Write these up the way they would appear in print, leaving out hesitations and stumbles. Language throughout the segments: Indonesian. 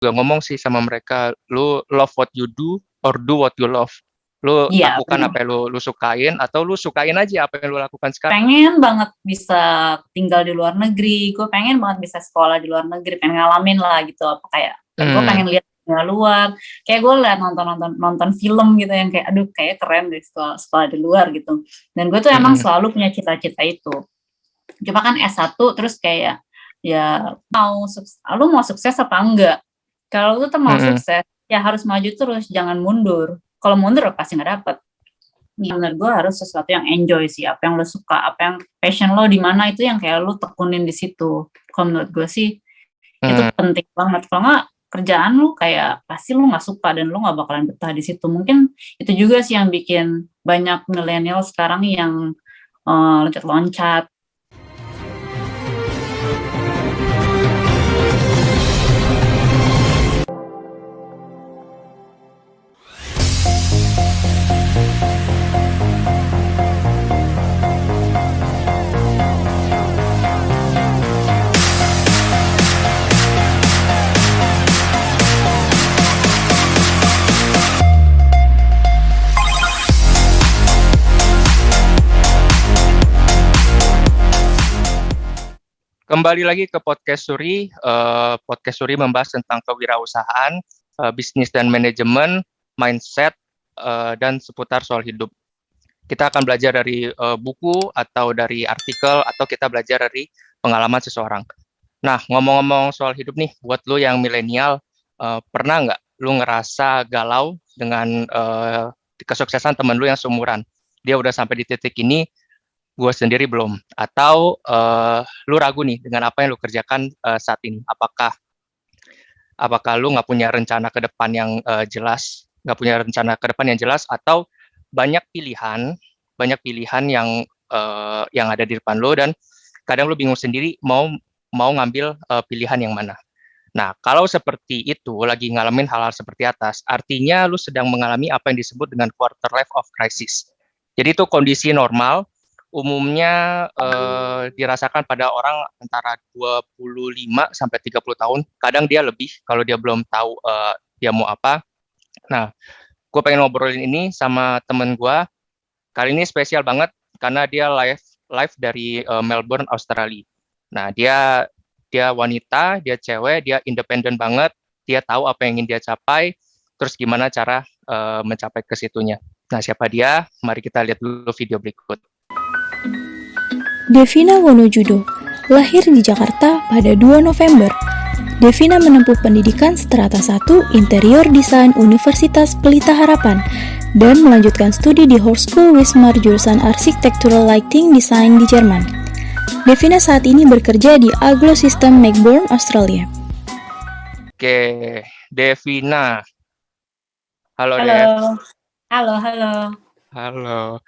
juga ngomong sih sama mereka, lu love what you do or do what you love. Lu Iya, lakukan apa yang lu sukain, atau lu sukain aja apa yang lu lakukan sekarang. pengen banget bisa tinggal di luar negeri, gue pengen banget bisa sekolah di luar negeri, pengen ngalamin lah gitu, apa kayak gue pengen lihat dunia luar, kayak gue liat nonton film gitu yang kayak aduh kayak keren deh sekolah di luar gitu. Dan gue tuh emang selalu punya cita-cita itu. Cuma kan S1 terus kayak ya lu mau sukses apa enggak? Kalau lu tuh mau sukses ya harus maju terus, jangan mundur. Kalau mundur pasti nggak dapet. Menurut gue harus sesuatu yang enjoy sih, apa yang lo suka, apa yang passion lo di mana, itu yang kayak lo tekunin di situ. Kalau menurut gue sih itu penting banget. Kalau nggak kerjaan lo kayak pasti lo nggak suka dan lo nggak bakalan betah di situ. Mungkin itu juga sih yang bikin banyak milenial sekarang yang loncat-loncat. Kembali lagi ke Podcast Suri. Podcast Suri membahas tentang kewirausahaan, bisnis dan manajemen, mindset, dan seputar soal hidup. Kita akan belajar dari buku atau dari artikel, atau kita belajar dari pengalaman seseorang. Nah, ngomong-ngomong soal hidup nih, buat lo yang milenial, pernah nggak lo ngerasa galau dengan kesuksesan temen lo yang seumuran? Dia udah sampai di titik ini, gue sendiri belum. Atau lu ragu nih dengan apa yang lu kerjakan saat ini. Apakah lu nggak punya rencana ke depan yang jelas, atau banyak pilihan yang ada di depan lu, dan kadang lu bingung sendiri mau ngambil pilihan yang mana. Nah, kalau seperti itu, lagi ngalamin hal-hal seperti atas, artinya lu sedang mengalami apa yang disebut dengan quarter life of crisis. Jadi itu kondisi normal, umumnya dirasakan pada orang antara 25 sampai 30 tahun. Kadang dia lebih kalau dia belum tahu dia mau apa. Nah, gue pengen ngobrolin ini sama temen gue. Kali ini spesial banget karena dia live dari Melbourne, Australia. Nah, dia wanita, dia cewek, dia independen banget, dia tahu apa yang ingin dia capai, terus gimana cara mencapai ke situnya. Nah, siapa dia? Mari kita lihat dulu video berikut. Devina Wonojudo, lahir di Jakarta pada 2 November. Devina menempuh pendidikan strata 1 Interior Desain Universitas Pelita Harapan dan melanjutkan studi di Hochschule Wismar jurusan Architectural Lighting Design di Jerman. Devina saat ini bekerja di Aglo System Melbourne, Australia. Oke, Devina. Halo, Halo. Dev. Halo.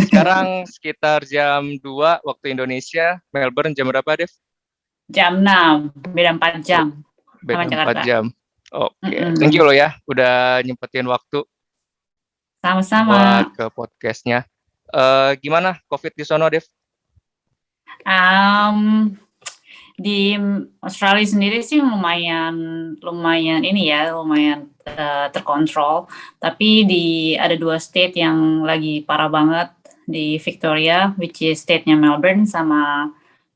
Sekarang sekitar jam 2 waktu Indonesia. Melbourne jam berapa, Dev? Jam 6, beda 4 jam. Beda 4 Jakarta. jam. Oke, thank you lo ya, udah nyempetin waktu. Sama-sama. Buat ke podcastnya. Gimana COVID di sono, Dev? Di Australia sendiri sih lumayan terkontrol. Tapi ada 2 state yang lagi parah banget, di Victoria, which is state-nya Melbourne, sama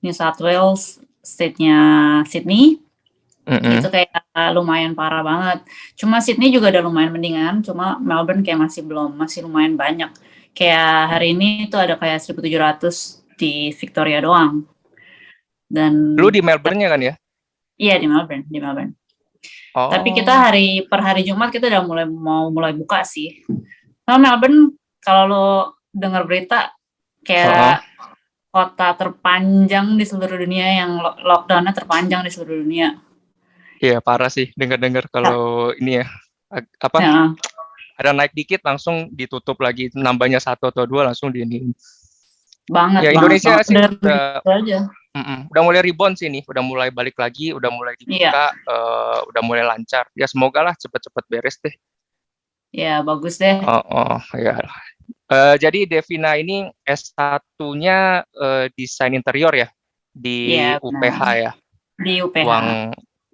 New South Wales, state-nya Sydney. Itu kayak lumayan parah banget. Cuma Sydney juga udah lumayan mendingan, cuma Melbourne kayak masih lumayan banyak. Kayak hari ini tuh ada kayak 1.700 di Victoria doang. Dan lu di Melbourne-nya kan ya? Iya, di Melbourne. Oh. Tapi kita per hari Jumat kita udah mulai buka sih. Nah, Melbourne kalau lo dengar berita kayak kota terpanjang di seluruh dunia yang lockdown-nya terpanjang di seluruh dunia. Iya, parah sih dengar kalau ini ya. Ya. Ada naik dikit langsung ditutup lagi, nambahnya 1 atau 2 langsung diinin. Banget. Ya, Indonesia banget. sih udah mulai rebound sih nih, udah mulai balik lagi, udah mulai dibuka, udah mulai lancar. Ya semoga lah cepet-cepet beres deh. Ya bagus deh. Ya. Jadi Devina ini S1-nya desain interior ya di UPH ya. Di UPH.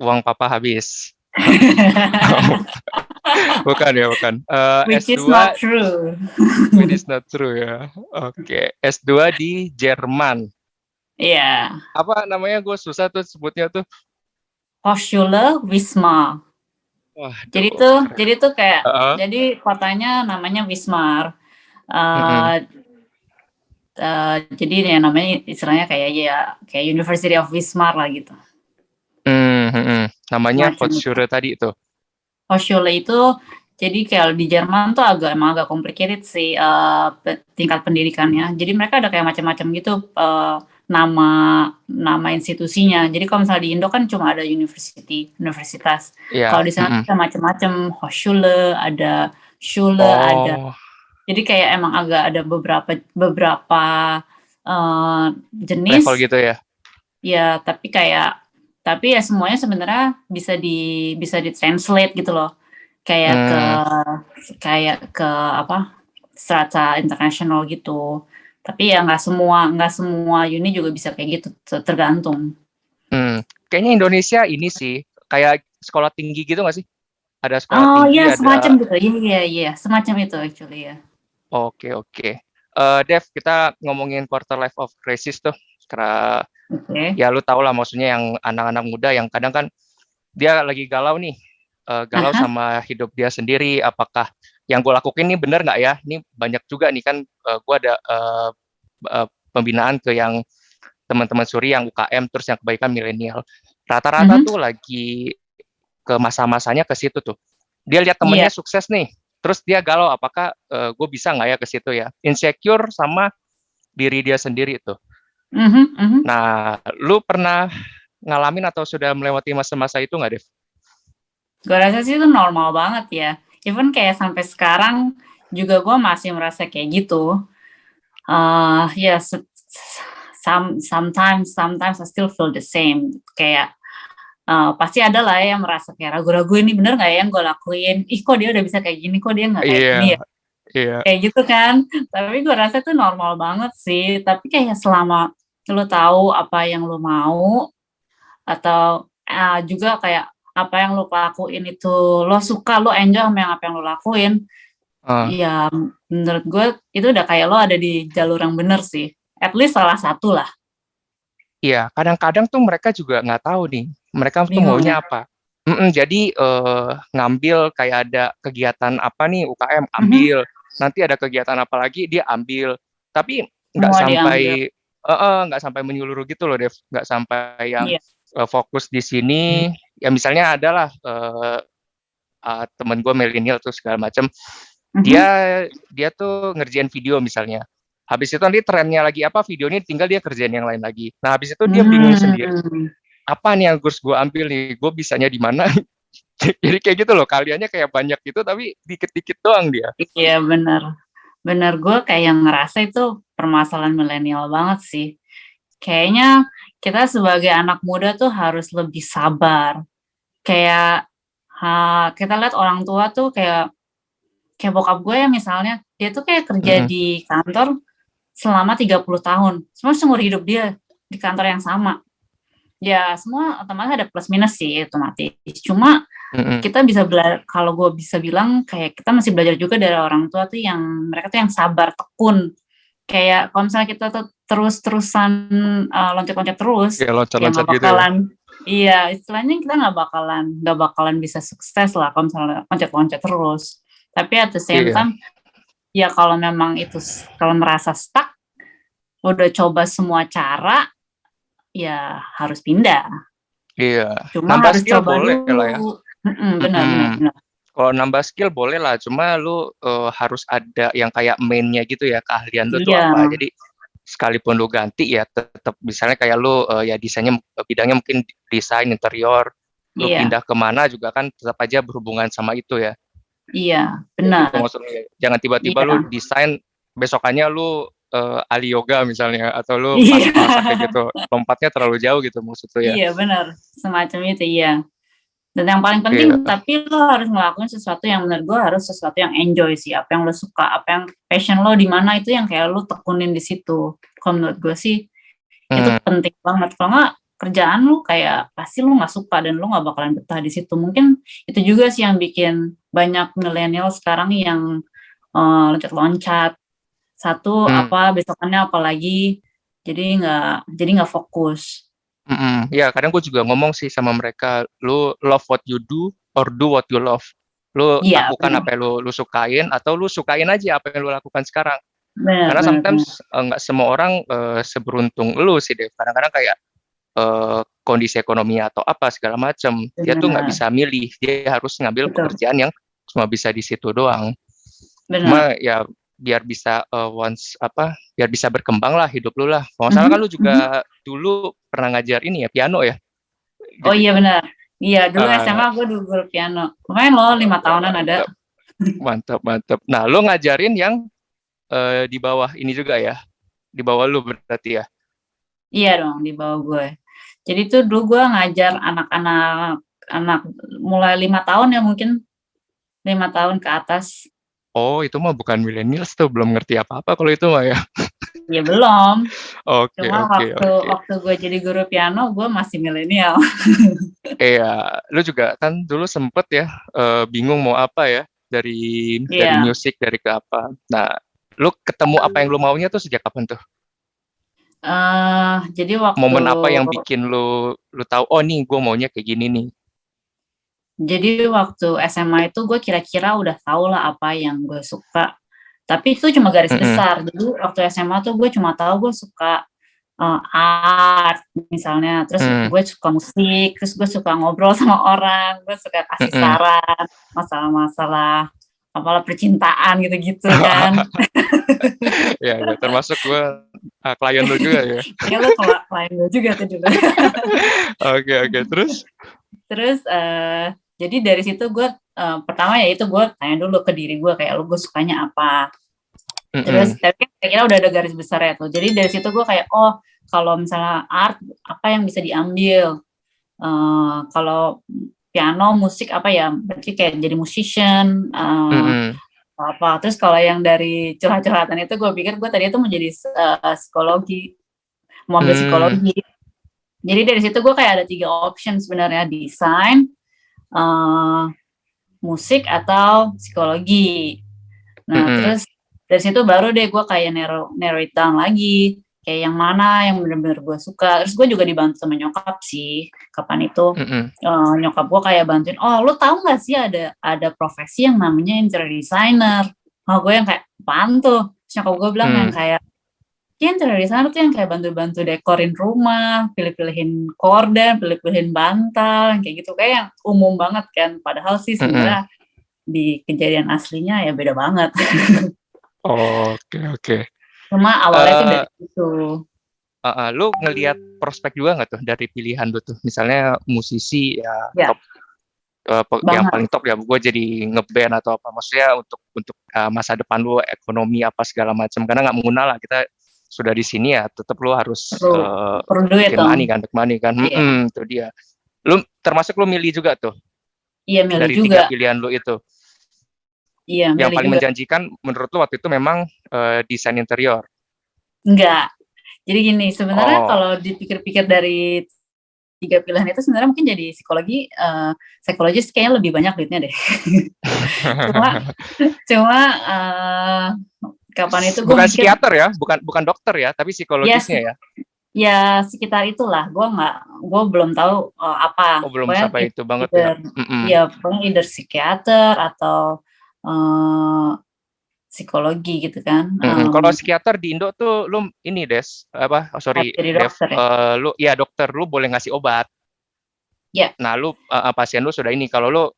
Uang papa habis. Bukan ya, bukan. Which is S2 not true. It is not true ya. Oke, S2 di Jerman. Iya, Apa namanya? Gue susah tuh sebutnya tuh. Hochschule Wismar. Jadi Waduh, tuh, keren. jadi tuh kayak, Heeh. jadi kotanya namanya Wismar. Mm-mm. Eh, jadi ya namanya istilahnya kayak University of Wismar lah gitu. Namanya Macam itu. Hochschule tadi itu. Hochschule itu jadi kayak di Jerman tuh emang agak complicated sih tingkat pendidikannya. Jadi mereka ada kayak macam-macam gitu nama nama institusinya. Jadi kalau misalnya di Indo kan cuma ada universitas. Kalau Iya. di sana ada macam-macam, Hochschule, ada Schule, ada. Oh, Jadi kayak emang agak ada beberapa jenis. level gitu ya. Ya, tapi ya semuanya sebenarnya bisa di translate gitu loh. Kayak ke apa? Strata internasional gitu. Tapi ya nggak semua uni juga bisa kayak gitu, tergantung. Kayaknya Indonesia ini sih kayak sekolah tinggi gitu nggak sih? Ada sekolah Oh tinggi, iya, ada. semacam gitu. Iya, semacam itu actually ya. Oke. Dev, kita ngomongin quarter life of crisis tuh. Karena Oke. ya lu tau lah maksudnya yang anak-anak muda yang kadang kan dia lagi galau nih. Galau sama hidup dia sendiri. Apakah yang gue lakuin ini bener nggak ya? Ini banyak juga nih kan gue ada pembinaan ke yang teman-teman Suri yang UKM terus yang kebaikan milenial. Rata-rata tuh lagi ke masa-masanya ke situ tuh. Dia lihat temennya sukses nih. Terus dia galau, apakah gue bisa nggak ya ke situ ya? Insecure sama diri dia sendiri tuh. Nah, lu pernah ngalamin atau sudah melewati masa-masa itu nggak, Dev? Gue rasa sih itu normal banget ya. Even kayak sampai sekarang juga gue masih merasa kayak gitu. Ya, sometimes I still feel the same. Kayak pasti ada lah yang merasa kayak ragu-ragu, ini bener nggak ya yang gue lakuin? Ih, kok dia udah bisa kayak gini, kok dia nggak kayak gini ya? Iya. Kayak gitu kan. Tapi gue rasa itu normal banget sih. Tapi kayak selama lo tahu apa yang lo mau, atau juga kayak apa yang lo lakuin itu lo suka, lo enjoy sama apa yang lo lakuin, ya menurut gue itu udah kayak lo ada di jalur yang bener sih. At least salah satu lah. Iya, kadang-kadang tuh mereka juga nggak tahu nih, mereka tuh maunya apa. Jadi ngambil kayak ada kegiatan apa nih UKM, ambil. Nanti ada kegiatan apa lagi, dia ambil. Tapi nggak sampai menyeluruh gitu loh, Dev. Nggak sampai yang fokus di sini. Ya misalnya adalah temen gue milenial tuh segala macam. Dia tuh ngerjain video misalnya. Habis itu nanti trennya lagi apa, video ini tinggal dia kerjain yang lain lagi. Nah habis itu dia bingung sendiri. Apa nih yang harus gue ambil nih? Gue bisanya di mana? Jadi kayak gitu loh, kaliannya kayak banyak gitu tapi dikit-dikit doang dia. Iya benar gue kayak ngerasa itu permasalahan milenial banget sih. Kayaknya kita sebagai anak muda tuh harus lebih sabar. Kayak kita lihat orang tua tuh kayak bokap gue ya misalnya, dia tuh kayak kerja di kantor selama 30 tahun. Semua seumur hidup dia di kantor yang sama. Ya semua otomatis ada plus minus sih otomatis. Cuma kita bisa belajar, kalau gue bisa bilang kayak kita masih belajar juga dari orang tua tuh yang mereka tuh yang sabar, tekun. Kayak kalau misalnya kita tuh terus-terusan loncat-loncat terus, ya loncat-loncat nggak bakalan gitu ya. Iya, istilahnya kita nggak bakalan bisa sukses lah kalau misalnya loncat-loncat terus. Tapi at the same time, ya kalau memang itu kalau merasa stuck, udah coba semua cara, ya harus pindah. Iya. Cuma nambah harus skill coba boleh dulu. lah ya. Benar. Kalau nambah skill boleh lah, cuma lu harus ada yang kayak mainnya gitu ya, keahlian lu tuh apa. Jadi sekalipun lu ganti ya tetap misalnya kayak lu ya desainnya bidangnya mungkin desain interior, lu pindah kemana juga kan tetap aja berhubungan sama itu ya. Iya, benar. Gitu maksudnya. Jangan tiba-tiba lu desain besokannya lu ahli yoga misalnya, atau lu masak kayak gitu, lompatnya terlalu jauh gitu maksudnya ya. Iya benar, semacam itu iya. Dan yang paling penting, tapi lo harus ngelakuin sesuatu yang menurut gue harus sesuatu yang enjoy sih, apa yang lo suka, apa yang passion lo di mana, itu yang kayak lo tekunin di situ. Kalau menurut gue sih itu penting banget. Kalau nggak kerjaan lu kayak pasti lu nggak suka dan lu nggak bakalan betah di situ. Mungkin itu juga sih yang bikin banyak milenial sekarang yang loncat-loncat. Satu Hmm. apa besokannya apalagi jadi nggak fokus. Ya kadang gue juga ngomong sih sama mereka, lu love what you do or do what you love. Lu Iya, lakukan benar. apa yang lu sukain atau lu sukain aja apa yang lu lakukan sekarang. Benar, Karena benar, benar. sometimes nggak semua orang seberuntung lu sih Dev. Kadang-kadang kayak kondisi ekonomi atau apa segala macam, dia tuh nggak Benar, bisa milih, dia harus ngambil betul. pekerjaan yang cuma bisa di situ doang. Benar. Cuma ya biar bisa biar bisa berkembang lah hidup lu lah. Kalau nggak salah kan lu juga dulu pernah ngajar ini ya, piano ya? Oh Jadi iya benar. Iya, dulu eh, SMA gue dulu guru piano. Lumayan loh 5 tahunan ada. mantap, mantap, mantap. Nah, lu ngajarin yang di bawah ini juga ya? Di bawah lu berarti ya? Iya dong di bawah gue. Jadi tuh dulu gue ngajar anak mulai 5 tahun ya mungkin 5 tahun ke atas. Oh, itu mah bukan millennials tuh, belum ngerti apa-apa kalau itu mah ya. Ya belum. Oke, Cuma oke, oke. waktu gue jadi guru piano gue masih milenial. Iya, lu juga kan dulu sempet ya bingung mau apa ya dari Iya. musik dari ke apa. Nah, lu ketemu apa yang lu maunya tuh sejak kapan tuh? Jadi waktu Momen apa yang bikin lu tahu oh nih gue maunya kayak gini nih. SMA itu gue kira-kira udah tau lah apa yang gue suka. Tapi itu cuma garis Mm-mm. besar. Jadi waktu SMA tuh gue cuma tahu gue suka art misalnya, terus Mm. gue suka musik, terus gue suka ngobrol sama orang, gue suka kasih Mm-mm. saran, masalah-masalah apalah percintaan gitu-gitu kan. Ya, ya, termasuk gue klien lu juga ya. Ya lo klien gue juga tuh dulu. Oke, oke, terus? Terus jadi dari situ gue pertama ya itu gue tanya dulu ke diri gue kayak gue sukanya apa. Terus Mm-mm. tapi kira-kira udah ada garis besar ya tuh. Jadi dari situ gue kayak oh kalau misalnya art apa yang bisa diambil. Kalau piano musik apa ya berarti kayak jadi musician Mm-mm. apa. Terus kalau yang dari curhat-curhatan itu gue pikir gue tadi itu mau jadi psikologi, mau ambil Mm. psikologi. Jadi dari situ gue kayak ada 3 option sebenarnya, desain, musik atau psikologi. Nah, Mm-mm. terus dari situ baru deh gue kayak narrow it down lagi, kayak yang mana yang bener-bener gue suka. Terus gue juga dibantu sama nyokap sih, kapan itu Mm-mm. nyokap gue kayak bantuin, oh lu tahu nggak sih ada profesi yang namanya interior designer. Oh gue yang kayak apaan tuh? Terus nyokap gue bilang yang kayak ya interior designer tuh yang kayak bantu-bantu dekorin rumah, pilih-pilihin korden, pilih-pilihin bantal, yang kayak gitu. Kayak yang umum banget kan. Padahal sih Mm-mm. sebenarnya di kejadian aslinya ya beda banget. Oke, oke. Cuma awalnya tuh dari situ. Lu ngelihat prospek juga nggak tuh dari pilihan lu tuh? Misalnya musisi ya Ya, top, yang banget. paling top ya gue jadi ngeband atau apa. Maksudnya untuk masa depan lu, ekonomi apa segala macam. Karena nggak menguna lah kita sudah di sini ya, tetap lu harus Perlu duit bikin dong. make money kan. Iya, Itu dia. Lu termasuk lu milih juga tuh iya milih dari 3 juga. pilihan lu itu. Iya Yang milih paling juga. menjanjikan menurut lu waktu itu memang desain interior. Enggak. Jadi gini, sebenarnya Oh. kalau dipikir-pikir dari 3 pilihan itu sebenarnya mungkin jadi psikologis kayaknya lebih banyak duitnya deh. cuma kapan itu gue Bukan mikir psikiater ya, bukan dokter ya, tapi ya psikologisnya ya. ya sekitar itulah. Gue belum tahu apa. Oh, belum Pokoknya sampai itu banget ya. ya pokoknya either psikiater atau psikologi gitu kan. Kalau psikiater di Indo tuh lu ini Des, apa? Oh, sorry Jadi Dev, dokter ya. lu ya dokter lu boleh ngasih obat. Ya. Nah, lu pasien lu sudah ini. Kalau lu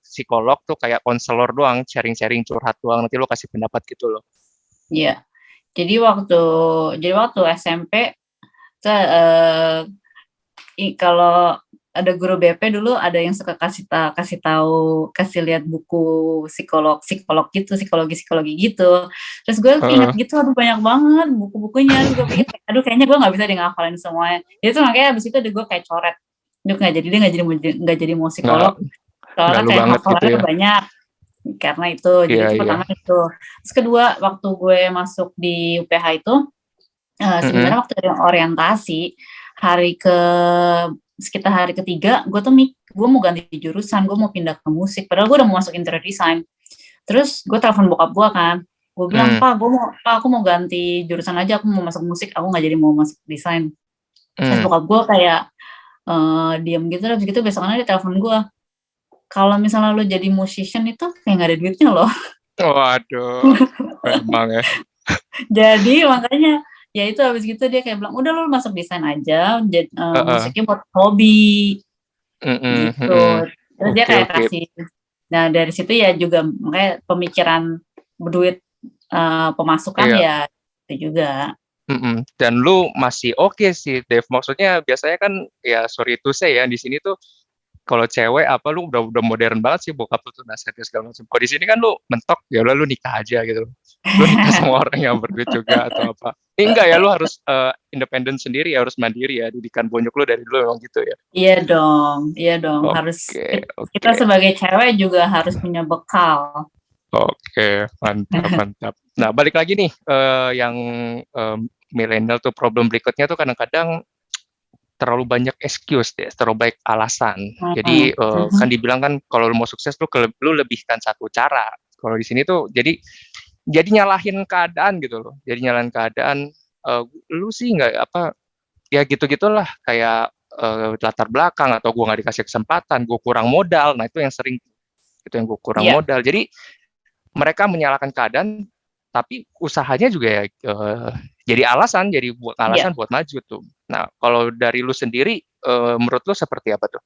psikolog tuh kayak konselor doang, sharing-sharing curhat doang, nanti lu kasih pendapat gitu loh. Iya. Jadi waktu SMP kalau ada guru BP dulu ada yang suka kasih lihat buku psikolog gitu, psikologi gitu. Terus gue ingat gitu, aduh banyak banget buku-bukunya. Terus gue pikir, aduh kayaknya gue nggak bisa ngafalin semuanya. Jadi tuh makanya abis itu gue kayak coret. Dia nggak jadi mau psikolog. Soalnya kayak hafalannya gitu ya. banyak. Karena itu, jadi itu pertama itu. Terus kedua, waktu gue masuk di UPH itu, sebenarnya waktu orientasi, sekitar hari ketiga, gue mau ganti jurusan, gue mau pindah ke musik. Padahal gue udah mau masuk interior design. Terus gue telepon bokap gue kan, gue bilang, Pak, aku mau ganti jurusan aja, aku mau masuk musik, aku nggak jadi mau masuk desain. Terus bokap gue kayak diam gitu, terus gitu besokannya dia telepon gue, kalau misalnya lo jadi musician itu kayak nggak ada duitnya loh. Waduh, emang ya. Jadi makanya ya itu habis gitu dia kayak bilang, udah lo masuk desain aja, musiknya buat hobi gitu. Terus dia kayak kasih. Nah dari situ ya juga makanya pemikiran berduit pemasukan ya itu juga. Dan lu masih oke sih, Dev. Maksudnya biasanya kan ya sorry to say ya di sini tuh kalau cewek apa lu udah modern banget sih bokap lu tuh nasihatnya segala macam. Kalau di sini kan lu mentok ya udah lu nikah aja gitu. Lu nikah sama orang yang berduit juga atau apa. Enggak ya, lu harus independen sendiri, harus mandiri ya. Didikan bonyok lu dari dulu emang gitu ya. Iya dong. Harus kita sebagai cewek juga harus punya bekal. Oke, mantap. Nah, balik lagi nih yang milenial tuh problem berikutnya tuh kadang-kadang terlalu banyak excuse deh, terlalu banyak alasan. Jadi kan dibilang kan kalau lu mau sukses lu lebihkan satu cara. Kalau di sini tuh jadi nyalahin keadaan gitu loh. Jadi nyalahin keadaan lu sih nggak apa ya gitu-gitulah kayak latar belakang atau gua nggak dikasih kesempatan, gua kurang modal. Nah, itu yang sering gua kurang modal. Jadi mereka menyalahkan keadaan tapi usahanya juga ya jadi alasan buat maju tuh. Nah, kalau dari lu sendiri, menurut lu seperti apa tuh?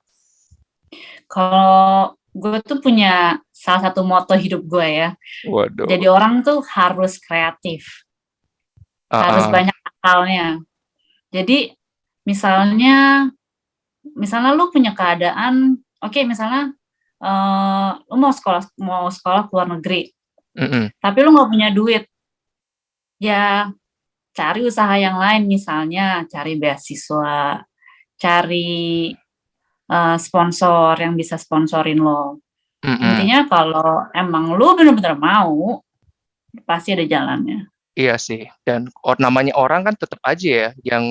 Kalau gue tuh punya salah satu moto hidup gue ya. Waduh. Jadi orang tuh harus kreatif, harus banyak akalnya. Jadi misalnya lu punya keadaan, oke, misalnya lu mau sekolah ke luar negeri, tapi lu nggak punya duit, ya cari usaha yang lain, misalnya cari beasiswa, cari sponsor yang bisa sponsorin lo. Intinya kalau emang lu bener-bener mau, pasti ada jalannya. Iya sih, dan namanya orang kan tetap aja ya, yang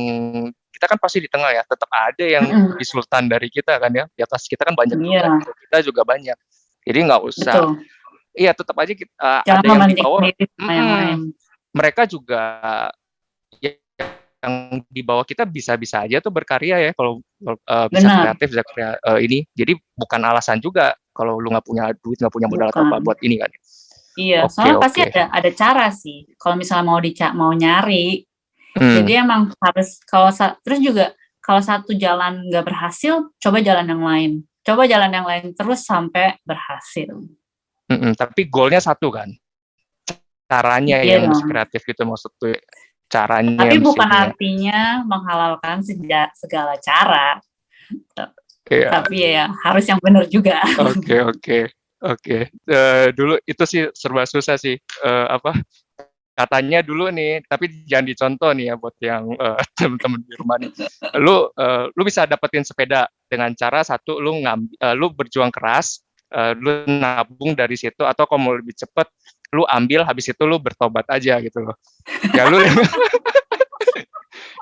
kita kan pasti di tengah ya, tetap ada yang di sultan dari kita kan ya, di atas kita kan banyak juga, kita juga banyak. Jadi nggak usah, iya tetap aja ada yang di bawah. Mereka juga yang di bawah kita bisa-bisa aja tuh berkarya ya kalau bisa kreatif, bisa ini. Jadi bukan alasan juga kalau lu nggak punya duit, nggak punya modal atau apa buat ini kan. Iya, soalnya pasti ada cara sih. Kalau misalnya mau nyari, jadi emang harus terus juga kalau satu jalan nggak berhasil, coba jalan yang lain. Coba jalan yang lain terus sampai berhasil. Tapi goalnya satu kan, caranya yang harus kreatif gitu maksudnya. Caranya. Tapi bukan artinya menghalalkan segala cara. Tapi ya harus yang benar juga. Oke. Dulu itu sih serba susah sih. Katanya dulu nih, tapi jangan dicontoh nih ya buat yang teman-teman di rumah nih. Lu bisa dapetin sepeda dengan cara satu, lu berjuang keras, lu nabung dari situ, atau kalau mau lebih cepet lu ambil, habis itu lu bertobat aja gitu loh. Ya lu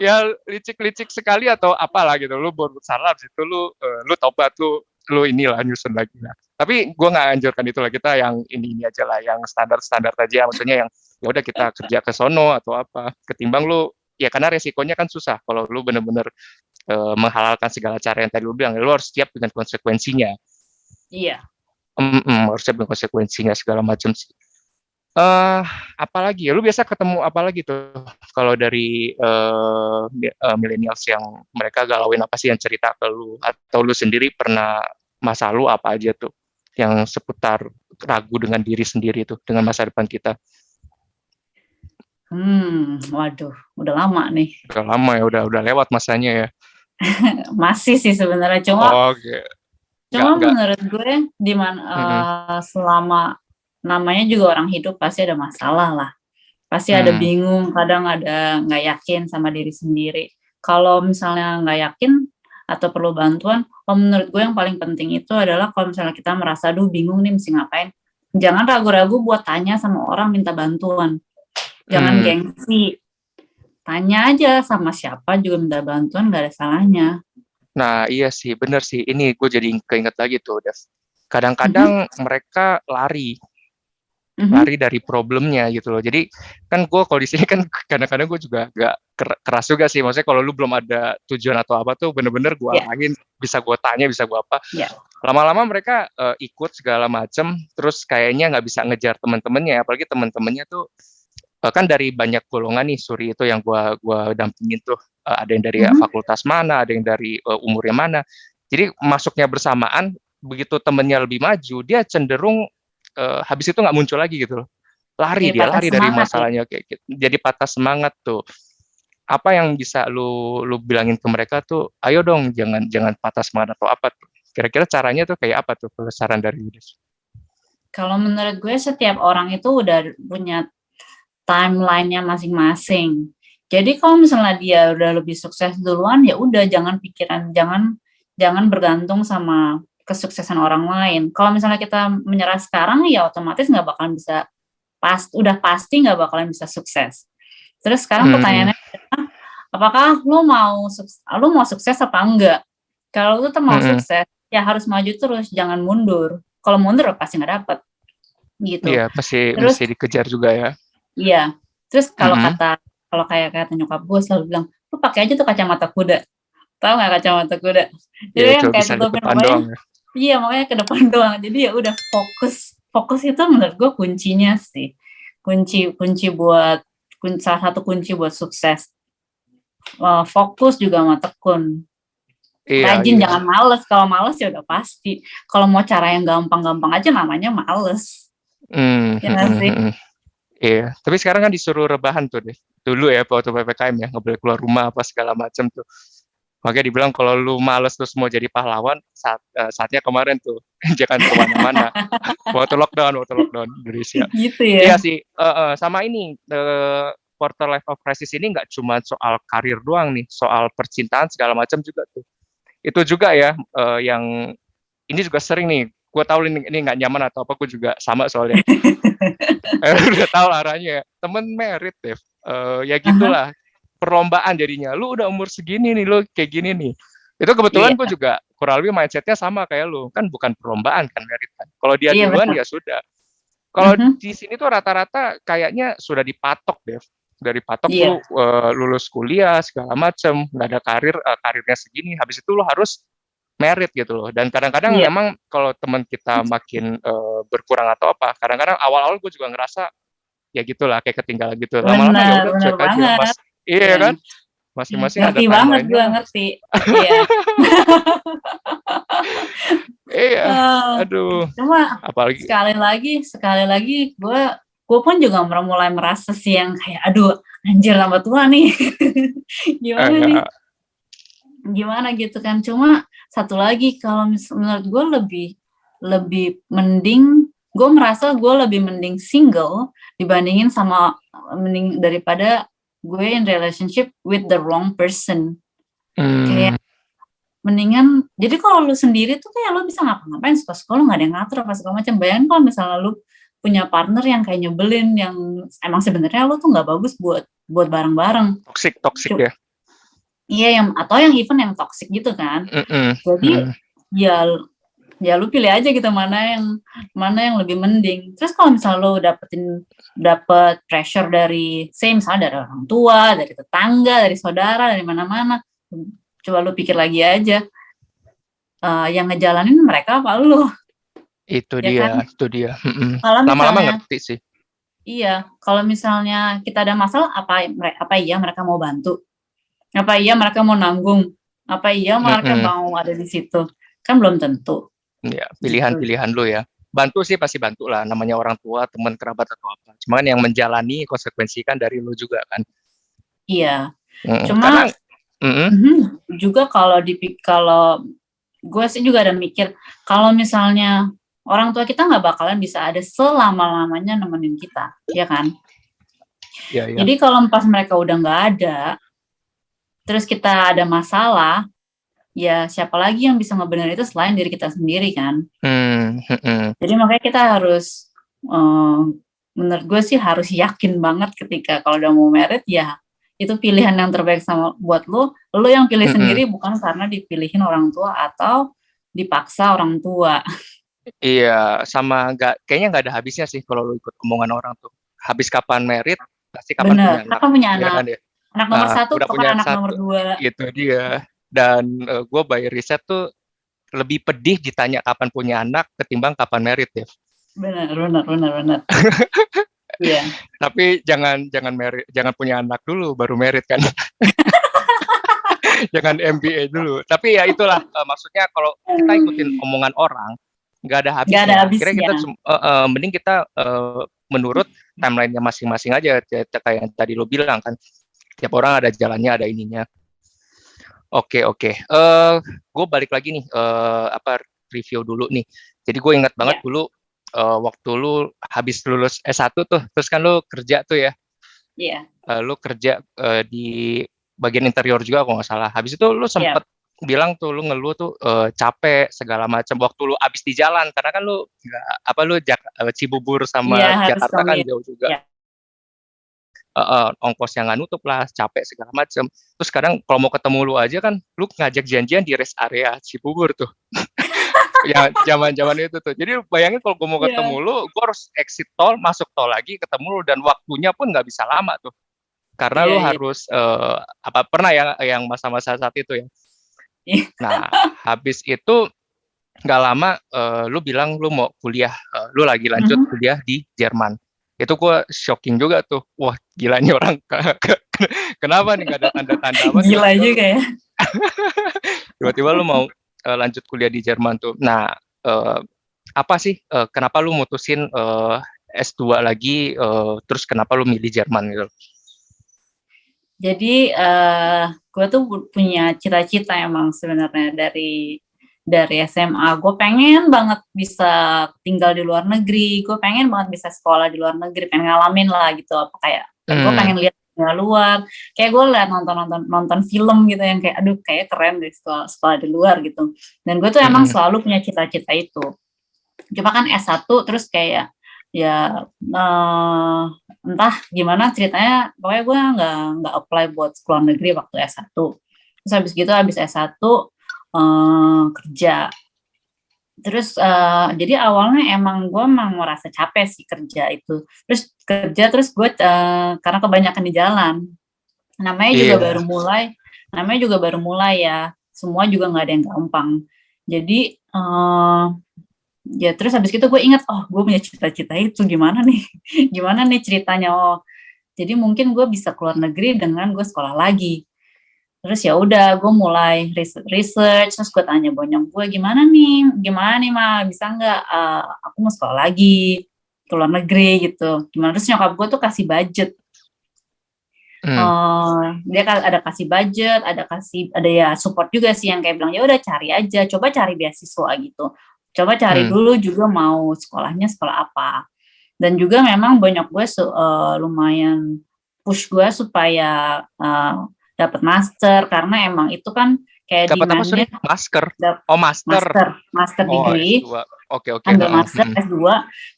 ya licik-licik sekali atau apalah gitu, lu buat salah, habis itu lu tobat, lu inilah nyusun lagi lah. Tapi gue nggak anjurkan itu lah, kita yang ini aja lah, yang standar aja, maksudnya yang ya udah kita kerja ke sono atau apa, ketimbang lu ya karena resikonya kan susah kalau lu bener-bener menghalalkan segala cara yang tadi lu bilang, lu harus siap dengan konsekuensinya. Iya. Harus siap dengan konsekuensinya segala macam sih. Apalagi ya, lu biasa ketemu apalagi tuh kalau dari millennials yang mereka galauin apa sih, yang cerita ke lu, atau lu sendiri pernah masa lu apa aja tuh yang seputar ragu dengan diri sendiri tuh, dengan masa depan kita? Waduh, udah lama nih. Udah lama ya, udah lewat masanya ya. Masih sih sebenarnya, cuma menurut gue selama namanya juga orang hidup pasti ada masalah lah, pasti ada bingung, kadang ada nggak yakin sama diri sendiri. Kalau misalnya nggak yakin atau perlu bantuan, menurut gue yang paling penting itu adalah kalau misalnya kita merasa bingung nih mesti ngapain, jangan ragu-ragu buat tanya sama orang, minta bantuan, jangan gengsi. tanya aja sama siapa juga minta bantuan, nggak ada salahnya. Nah, iya sih, bener sih. Ini gue jadi keinget lagi tuh, Dev. Mhm, Kadang-kadang mereka lari mhm, dari problemnya gitu loh. Jadi kan gue kalau di sini kan kadang-kadang gue juga gak keras juga sih. Maksudnya kalau lu belum ada tujuan atau apa tuh bener-bener gue ya, arahin, bisa gue tanya, bisa gue apa. ya, Lama-lama mereka ikut segala macem, terus kayaknya nggak bisa ngejar teman-temannya. Apalagi teman-temannya tuh kan dari banyak golongan nih, Suri itu yang gua dampingin tuh. Ada yang dari mhm, fakultas mana, ada yang dari umurnya mana. Jadi masuknya bersamaan, begitu temennya lebih maju, dia cenderung habis itu nggak muncul lagi gitu loh. jadi Dia patah lari dari semangat ya. masalahnya kayak gitu. Jadi patah semangat tuh. Apa yang bisa lu bilangin ke mereka tuh, ayo dong jangan jangan patah semangat atau apa tuh. Kira-kira caranya tuh kayak apa tuh kalau saran dari Yudis? Kalau menurut gue setiap orang itu udah punya timeline-nya masing-masing. Jadi kalau misalnya dia udah lebih sukses duluan, ya udah jangan bergantung sama kesuksesan orang lain. Kalau misalnya kita menyerah sekarang, ya otomatis nggak bakalan bisa udah pasti nggak bakalan bisa sukses. Terus sekarang Hmm, pertanyaannya adalah, apakah lu mau sukses apa enggak? Kalau lu tuh mau mm-mm. sukses, ya harus maju terus, jangan mundur. Kalau mundur pasti nggak dapet gitu. Iya, masih Terus masih dikejar juga ya. iya, terus Mm-mm. kalau kayak kata nyokap gue selalu bilang, "Lu pakai aja tuh kacamata kuda." Tahu nggak kacamata kuda? Jadi Ya yang cuma kayak bisa di tutupin depan pokoknya doang ya. iya, makanya ke depan doang. Jadi ya udah fokus. Fokus itu menurut gue kuncinya sih. Kunci kunci buat salah satu kunci buat sukses. Fokus juga sama tekun. Iya, Rajin, iya. jangan males. Kalau males ya udah pasti. Kalau mau cara yang gampang-gampang aja namanya males. Hmm, Ya hmm, nggak hmm, sih? hmm, hmm. Iya. Tapi sekarang kan disuruh rebahan tuh deh. Dulu ya waktu PPKM ya, nggak boleh keluar rumah apa segala macam tuh. Makanya dibilang kalau lu males terus mau jadi pahlawan, saatnya kemarin tuh jangan kemana-mana. Waktu lockdown Indonesia. Gitu Iya ya. sih, sama ini, quarter life of crisis ini nggak cuma soal karir doang nih, soal percintaan segala macam juga tuh. Itu juga ya, yang ini juga sering nih, gue tahu ini nggak nyaman atau apa, gue juga sama soalnya. Udah tahu arahnya. Temen merit deh, ya Aha, gitulah, perlombaan jadinya. Lu udah umur segini nih, lu kayak gini nih. Itu kebetulan iya, gue juga kurang lebih mindsetnya sama kayak lu, kan bukan perlombaan kan merit kan. Kalau dia iya duluan betul. ya sudah. Kalau Mhm, di sini tuh rata-rata kayaknya sudah dipatok deh. Dari patok lu iya, lulus kuliah segala macem, nggak ada karir, karirnya segini. Habis itu lu harus merit gitu loh. Dan kadang-kadang iya, memang kalau teman kita makin berkurang atau apa, kadang-kadang awal-awal gue juga ngerasa ya gitulah kayak ketinggalan gitu. Lama-lama ya benar udah benar cuek aja, banget. Mas. Iya Iya, kan? Masing-masing ada ngerti banget timelinenya gue lah. ngerti. Iya. Iya, Eh, aduh. cuma Apalagi, sekali lagi gue pun juga mulai merasa sih yang kayak aduh anjir tambah tua nih. Gimana nih? ya, Gimana gitu kan. Cuma satu lagi kalau menurut gue lebih lebih mending gue merasa gue lebih mending single dibandingin mending daripada gue in relationship with the wrong person. Kayak hmm, mendingan jadi kalau lu sendiri tuh kayak lu bisa ngapa-ngapain suka-suka lu nggak ada yang ngatur apa segala macam. Bayangin kalau misalnya lu punya partner yang kayak nyebelin yang emang sebenarnya lu tuh nggak bagus buat bareng-bareng. toxic ya. Iya yang atau yang even yang toxic gitu kan. Mm-mm, Jadi mm-mm. ya ya lu pilih aja gitu mana yang lebih mending. Terus kalau misalnya lu dapet pressure dari misalnya dari orang tua, dari tetangga, dari saudara, dari mana-mana, coba lu pikir lagi aja yang ngejalanin mereka apa lu, ya kan? Itu dia. Mm-mm. Kalau Lama-lama misalnya ngerti sih. iya, kalau misalnya kita ada masalah apa iya mereka mau bantu? Apa iya mereka mau nanggung? Apa iya mereka Mm-mm. mau ada di situ? Kan belum tentu Ya, gitu. pilihan-pilihan lu ya. Bantu sih pasti bantu lah, namanya orang tua, teman, kerabat atau apa. Cuman yang menjalani konsekuensi kan dari lu juga kan. Iya, Mm-mm. cuma Karena, mm-mm, juga kalau gue sih juga ada mikir kalau misalnya orang tua kita nggak bakalan bisa ada selama-lamanya nemenin kita, ya kan? ya ya. Jadi kalau pas mereka udah nggak ada, terus kita ada masalah, ya siapa lagi yang bisa ngebenerin itu selain diri kita sendiri kan? Mm-mm. Jadi makanya kita harus, menurut gue sih harus yakin banget ketika kalau udah mau married ya itu pilihan yang terbaik sama buat lu yang pilih Mm-mm. sendiri bukan karena dipilihin orang tua atau dipaksa orang tua. Iya, sama kayaknya nggak ada habisnya sih kalau lu ikut omongan orang tuh. Habis kapan merit, pasti kapan Bener, punya anak, kapan punya ya anak? kan ya. Anak nomor satu, Udah kapan punya anak nomor satu, 2? itu dia. Dan gue by riset tuh lebih pedih ditanya kapan punya anak ketimbang kapan merit ya. Bener. Iya. Tapi jangan merit, jangan punya anak dulu baru merit kan. Jangan MBA dulu. Tapi ya itulah maksudnya kalau kita ikutin omongan orang nggak ada Nggak ada habisnya. Kira kita habisnya. mending kita menurut timeline-nya masing-masing aja kayak yang tadi lo bilang kan. Tiap orang ada jalannya, ada ininya. Oke. Gue balik lagi nih review dulu nih. Jadi gue ingat banget dulu waktu lu habis lulus S1 tuh, terus kan lu kerja tuh ya. Iya. Lu kerja di bagian interior juga kalau nggak salah. Habis itu lu sempet bilang tuh lu ngeluh tuh capek segala macam waktu lu abis di jalan karena kan lu Cibubur sama Jakarta kan jauh juga. Ongkos yang nggak nutup lah, capek segala macam. Terus sekarang kalau mau ketemu lu aja kan, lu ngajak janjian di rest area Cibubur tuh. Ya zaman itu tuh. Jadi bayangin kalau gue mau ketemu lu, gue harus exit tol, masuk tol lagi, ketemu lu dan waktunya pun nggak bisa lama tuh. Karena lu harus pernah ya yang masa-masa saat itu ya. Nah, habis itu nggak lama lu bilang lu mau kuliah, lu lagi lanjut kuliah di Jerman. Itu gue shocking juga tuh. Wah, gila nih orang. Kenapa nih gak ada tanda-tanda apa? Gila juga ya. Tiba-tiba lu mau lanjut kuliah di Jerman tuh. Nah, apa sih? Kenapa lu mutusin S2 lagi? Terus kenapa lu milih Jerman gitu? Jadi gue tuh punya cita-cita emang sebenarnya dari SMA. Gue pengen banget bisa tinggal di luar negeri. Gue pengen banget bisa sekolah di luar negeri. Pengen ngalamin lah gitu. Apa kayak gue pengen lihat dunia luar. Kayak gue liat nonton film gitu yang kayak aduh kayak keren deh sekolah di luar gitu. Dan gue tuh emang selalu punya cita-cita itu. Cuma kan S1 terus kayak ya entah gimana ceritanya, pokoknya gue nggak apply buat sekolah negeri waktu S1. Terus habis S1 kerja. Terus jadi awalnya emang gue merasa capek sih kerja itu. Terus gue karena kebanyakan di jalan. Namanya juga baru mulai ya. Semua juga nggak ada yang gampang. Jadi ya terus habis itu gue ingat gue punya cita-cita itu gimana nih ceritanya. Jadi mungkin gue bisa keluar negeri dengan gue sekolah lagi. Terus ya udah gue mulai research terus gue tanya bonyok gue gimana nih Ma, bisa nggak aku mau sekolah lagi ke luar negeri gitu, gimana. Terus nyokap gue tuh kasih budget. Dia ada kasih budget, ada ya support juga sih yang kayak bilang ya udah cari aja, coba cari beasiswa gitu. Coba cari dulu juga mau sekolahnya sekolah apa. Dan juga memang banyak gue lumayan push gue supaya dapat master karena emang itu kan kayak demand-nya master degree. Oke. Ambil master S2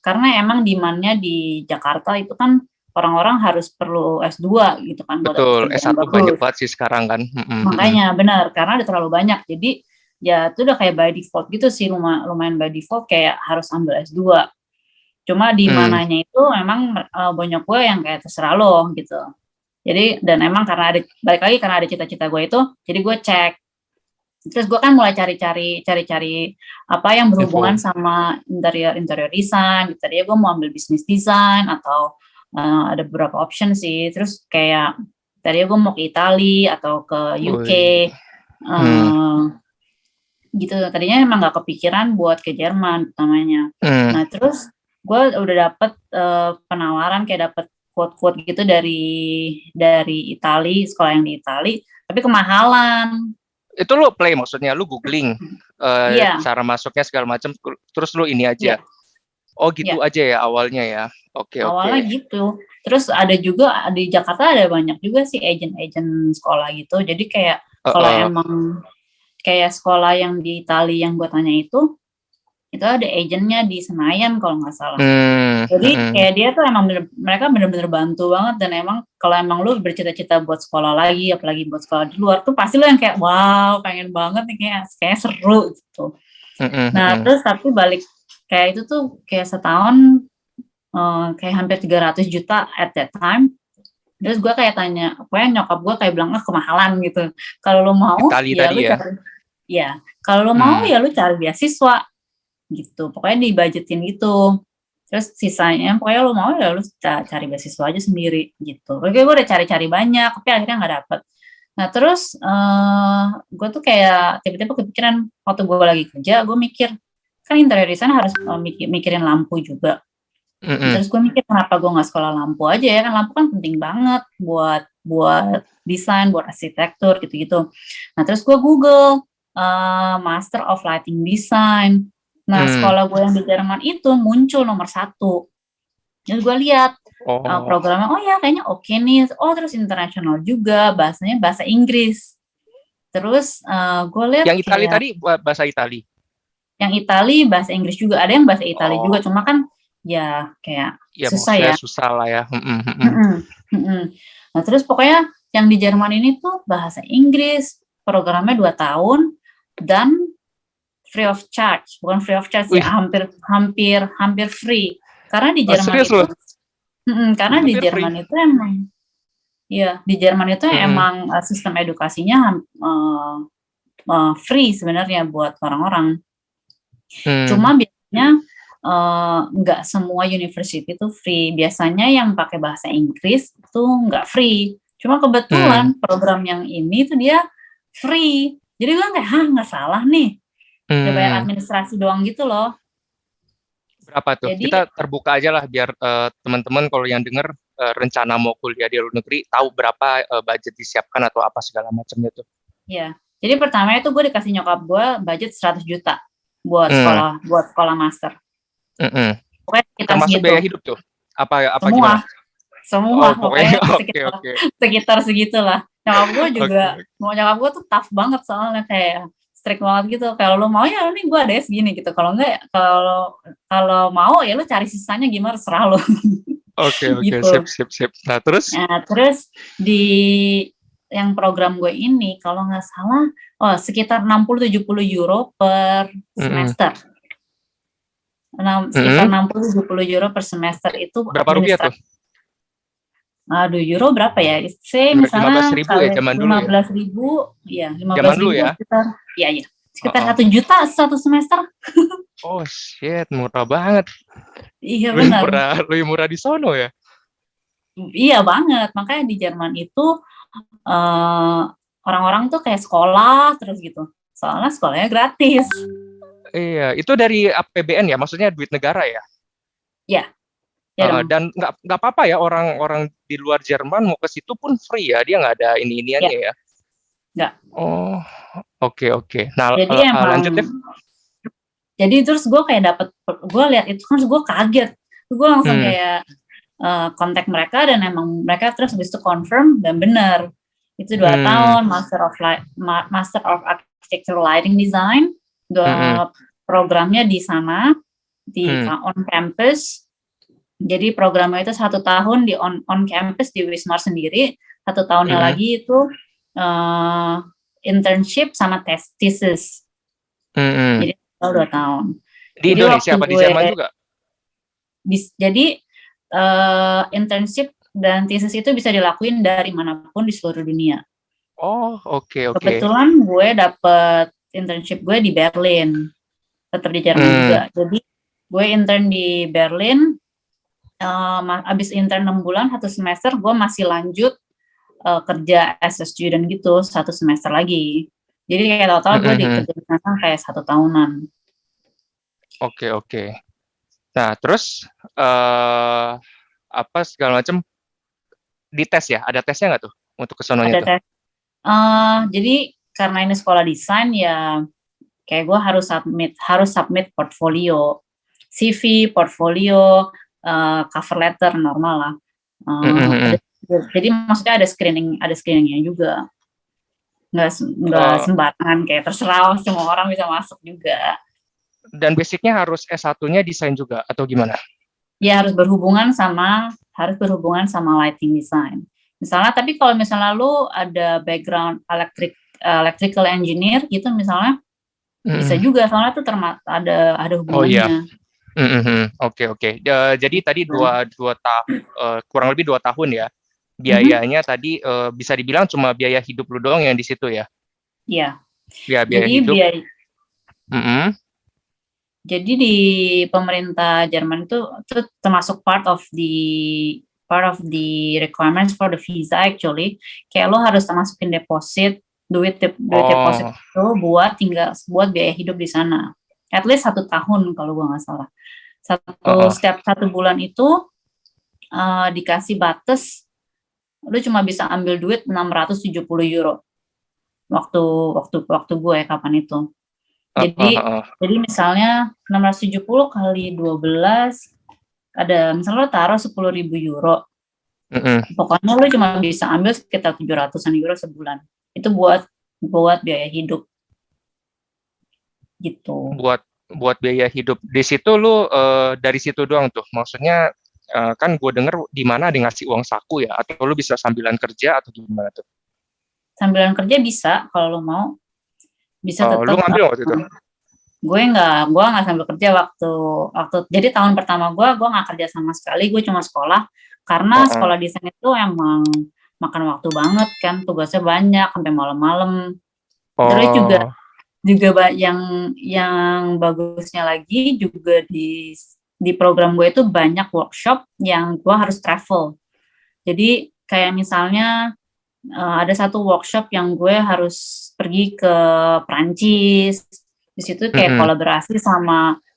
karena emang demand-nya di Jakarta itu kan orang-orang harus perlu S2 gitu kan. Betul, S1 banyak banget sih sekarang kan. Makanya benar karena ada terlalu banyak. Jadi ya itu udah kayak by default gitu sih, lumayan by default kayak harus ambil S2. Cuma di mananya itu memang banyak gue yang kayak terserah lo gitu. Jadi dan emang karena ada cita-cita gue itu, jadi gue cek. Terus gue kan mulai cari apa yang berhubungan sama interior design. Gitu. Tadinya gue mau ambil business design atau ada beberapa option sih. Terus kayak tadinya gue mau ke Italia atau ke UK. Gitu. Tadinya emang gak kepikiran buat ke Jerman utamanya. Nah terus gue udah dapet penawaran kayak dapet quote-quote gitu dari Italia, sekolah yang di Italia, tapi kemahalan. Itu lu play maksudnya, lu googling cara masuknya segala macam, terus lu ini aja. Oh gitu aja ya awalnya ya. Oke. Awalnya gitu. Terus ada juga di Jakarta ada banyak juga sih agent sekolah gitu. Jadi kayak kalau emang kayak sekolah yang di Italia yang gue tanya itu ada agentnya di Senayan kalau nggak salah. Jadi kayak dia tuh emang mereka bener-bener bantu banget, dan emang kalau emang lu bercita-cita buat sekolah lagi, apalagi buat sekolah di luar tuh pasti lu yang kayak wow pengen banget nih, kayak seru gitu. Nah terus tapi balik kayak itu tuh kayak setahun kayak hampir 300 juta at that time. Terus gue kayak tanya, pokoknya nyokap gue kayak bilang kemahalan gitu. Kalau lo mau Itali ya tadi lu ya? cari, ya kalau lo mau ya lu cari beasiswa gitu. Pokoknya dibajetin gitu. Terus sisanya pokoknya lo mau ya lu cari beasiswa aja sendiri gitu. Oke, gue udah cari-cari banyak, tapi akhirnya nggak dapet. Nah terus gue tuh kayak tiba-tiba kepikiran waktu gue lagi kerja, gue mikir kan interior design harus mikirin lampu juga. Terus gue mikir kenapa gue nggak sekolah lampu aja ya, kan lampu kan penting banget buat desain, buat arsitektur gitu-gitu. Nah terus gue Google Master of Lighting Design. Nah sekolah gue yang di Jerman itu muncul nomor 1. Terus gue lihat programnya, oh ya kayaknya oke nih. Oh terus internasional juga, bahasanya bahasa Inggris. Terus gue lihat yang Itali tadi bahasa Itali. Yang Itali bahasa Inggris juga, ada yang bahasa Itali juga, cuma kan ya kayak susah ya. Susah lah ya. Nah terus pokoknya yang di Jerman ini tuh bahasa Inggris, programnya 2 tahun dan free of charge, bukan free of charge sih, hampir free. Karena di Jerman itu, karena di Jerman itu emang, ya di Jerman itu emang sistem edukasinya free sebenarnya buat orang-orang. Cuma biasanya nggak semua university itu free. Biasanya yang pakai bahasa Inggris itu nggak free. Cuma kebetulan program yang ini tuh dia free. Jadi gue kayak, nggak salah nih. Udah bayar administrasi doang gitu loh. Berapa tuh? Jadi, kita terbuka aja lah biar teman-teman kalau yang denger rencana mau kuliah di luar negeri tahu berapa budget disiapkan atau apa segala macamnya tuh. Iya. Jadi pertama itu gue dikasih nyokap gue budget 100 juta buat sekolah master. Termasuk biaya hidup tuh? Apa semua pokoknya sekitar segitulah. Nyokap gue juga, nyokap gue tuh tough banget soalnya, kayak strict banget gitu. Kalau lo mau ya nih gue ada segini gitu. Kalau enggak, kalau mau ya lo cari sisanya gimana, serah lo. Gitu. Sip. Nah terus di yang program gue ini kalau nggak salah sekitar 60-70 euro per semester. Sekitar 60-70 euro per semester itu berapa rupiah tuh? Aduh, euro berapa ya? Misalnya 15.000 ya zaman dulu 15.000 ya, 15.000 zaman dulu ya? Sekitar 1 juta satu semester. Oh shit, murah banget. Iya benar. Lebih murah di sono ya? Iya banget, makanya di Jerman itu orang-orang tuh kayak sekolah terus gitu. Soalnya sekolahnya gratis. Iya, itu dari APBN ya, maksudnya duit negara ya? Iya. Dan nggak apa-apa ya, orang-orang di luar Jerman mau ke situ pun free ya, dia nggak ada ini-iniannya ya? Nggak. Oh, oke. Nah, jadi lanjut deh. Jadi terus gue kayak gue lihat itu kan gue kaget, gue langsung kayak kontak mereka, dan emang mereka terus habis itu confirm dan benar itu 2 tahun Master of Architectural Lighting Design. Programnya di sana on campus. Jadi programnya itu 1 tahun di on campus di Wismar sendiri, 1 tahunnya lagi itu internship sama thesis. Jadi 2 tahun. Di Indonesia apa di Jerman juga? Jadi internship dan thesis itu bisa dilakuin dari manapun di seluruh dunia. Oh, oke. Kebetulan gue dapet internship gue di Berlin, tetap di Jerman juga. Jadi gue intern di Berlin, abis intern 6 bulan, 1 semester gue masih lanjut kerja as a student gitu, 1 semester lagi. Jadi kayak total gue dikerja di sana kayak 1 tahunan. Oke. Nah terus apa segala macam dites ya? Ada tesnya nggak tuh untuk kesononya tuh? Tes. Jadi karena ini sekolah desain ya, kayak gue harus submit portfolio, CV, portfolio, cover letter normal lah. Jadi maksudnya ada screeningnya juga. Nggak sembarangan kayak terserah semua orang bisa masuk juga. Dan basicnya harus S1-nya desain juga atau gimana? Ya harus berhubungan sama lighting design. Misalnya, tapi kalau misalnya lu ada background electrical engineer gitu misalnya, bisa juga soalnya tuh ada Oh iya. hubungannya. Oke. Jadi tadi kurang lebih 2 tahun ya. Mhm. Biayanya tadi bisa dibilang cuma biaya hidup lu doang yang di situ ya? Iya. Ya biaya Jadi hidup. Mhm. Jadi di pemerintah Jerman itu termasuk part of the requirements for the visa actually. Kayak lo harus masukin duit deposit Oh, itu buat biaya hidup di sana. At least 1 tahun kalau gua nggak salah. heeh. Setiap 1 bulan itu dikasih batas, lu cuma bisa ambil duit 670 euro. Waktu gue kapan itu. Heeh. Jadi misalnya 670 kali 12, misalnya lo taruh 10.000 euro, Mhm. pokoknya lo cuma bisa ambil sekitar 700-an euro sebulan. Itu buat biaya hidup gitu. Buat biaya hidup. Di situ lu dari situ doang tuh. Maksudnya kan gue denger di mana ada ngasih uang saku ya, atau lu bisa sambilan kerja atau gimana tuh? Sambilan kerja bisa kalau lo mau, bisa Lu tetap. ngambil waktu itu? Gue nggak sambil kerja jadi tahun pertama gue nggak kerja sama sekali, gue cuma sekolah karena Heeh. sekolah desain itu emang makan waktu banget kan, tugasnya banyak sampai malam-malam. Terus juga Oh, yang bagusnya lagi juga di program gue itu banyak workshop yang gue harus travel. Jadi kayak misalnya ada satu workshop yang gue harus pergi ke Prancis. Di situ kayak mhm.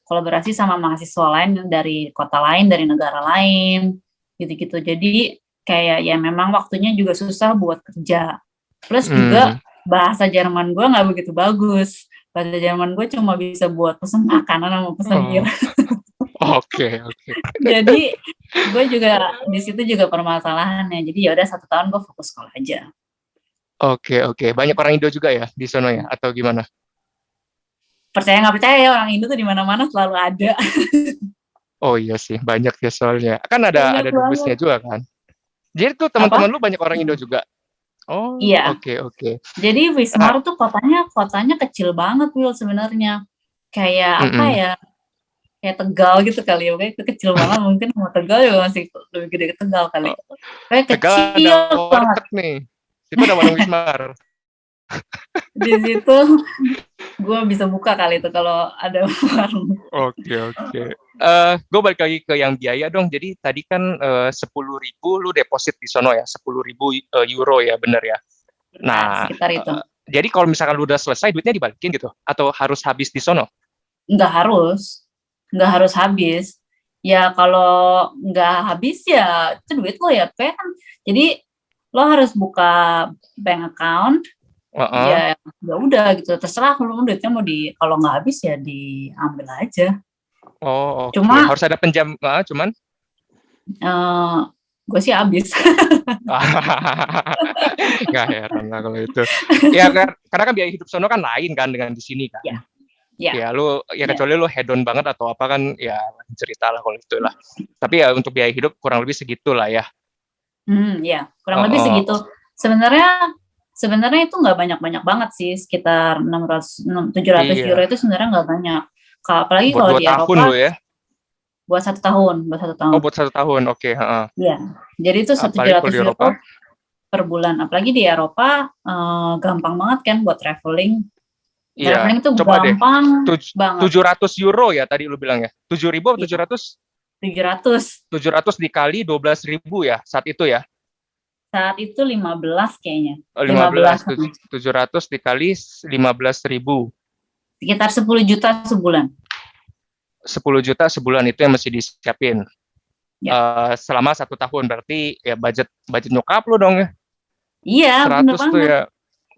kolaborasi sama mahasiswa lain dari kota lain, dari negara lain, gitu-gitu. Jadi kayak ya memang waktunya juga susah buat kerja. Plus juga Hmm. bahasa Jerman gue nggak begitu bagus. Bahasa Jerman gue cuma bisa buat pesen makanan sama pesen bir. Oh, oke. Jadi gue juga di situ juga permasalahannya. Jadi ya udah 1 tahun gue fokus sekolah aja. Oke. Banyak orang Indo juga ya di sono ya, atau gimana? Percaya nggak percaya ya, orang Indo tuh di mana-mana selalu ada. Oh iya sih, banyak ya soalnya. Kan ada Banyak ada banget. dubesnya juga kan. Jadi tuh Apa? teman-teman lu banyak orang Indo juga. Oh, Iya. oke. Jadi Ah, Wismar tuh kotanya kecil banget Will sebenarnya. Kayak apa mm-mm. ya? Kayak Tegal gitu kali ya. Kayak itu kecil banget, mungkin sama Tegal juga masih lebih gede ke Tegal kali. Oh, Kayak Tegal ada kecil banget. warteg nih. Situ ada warung Wismar. Di situ gue bisa buka kali itu kalau ada warung. Oke. Gue balik lagi ke yang biaya dong. Jadi tadi kan 10.000 lu deposit di sono ya, 10.000 euro ya, bener ya. Sekitar Nah, sekitar itu. jadi kalau misalkan lu udah selesai, duitnya dibalikin gitu? Atau harus habis di sono? Nggak harus habis. Ya kalau nggak habis ya itu duit lo ya, kan. Jadi lo harus buka bank account. Heeh. Ya udah gitu, terserah lo duitnya kalau nggak habis ya diambil aja. Oh, oke. Cuma Harus ada cuman? gue sih habis. Nggak heran lah kalau itu. Ya kan, karena kan biaya hidup sono kan lain kan dengan di sini kan. Ya, ya, Ya lu ya ya. kecuali lu hedon banget atau apa kan ya cerita lah kalau itu lah. Tapi ya untuk biaya hidup kurang lebih segitulah ya. Ya, kurang lebih Heeh. segitu. Sebenarnya itu nggak banyak-banyak banget sih, sekitar 700 euro Iya. itu sebenarnya nggak banyak. Apalagi Buat kalau 2 di tahun lo Eropa ya. buat 1 tahun, buat 1 tahun. Oh, buat 1 tahun. Oke, heeh. Iya, jadi itu Apalagi kalau 700 di Eropa? euro per bulan. Apalagi di Eropa gampang banget kan buat traveling. Iya, Traveling itu coba deh. gampang banget. 700 euro ya tadi lu bilang ya. 7.000 atau Iya, 700? 700. 700 dikali 12.000 ya saat itu ya. Saat itu 15 kayaknya. Oh, 15, 15, 700 dikali 15.000. sekitar 10 juta sebulan. 10 juta sebulan itu yang mesti disiapin. Ya. Selama 1 tahun berarti ya budget nyokap lu dong ya. Iya, bener 100 tuh banget. ya.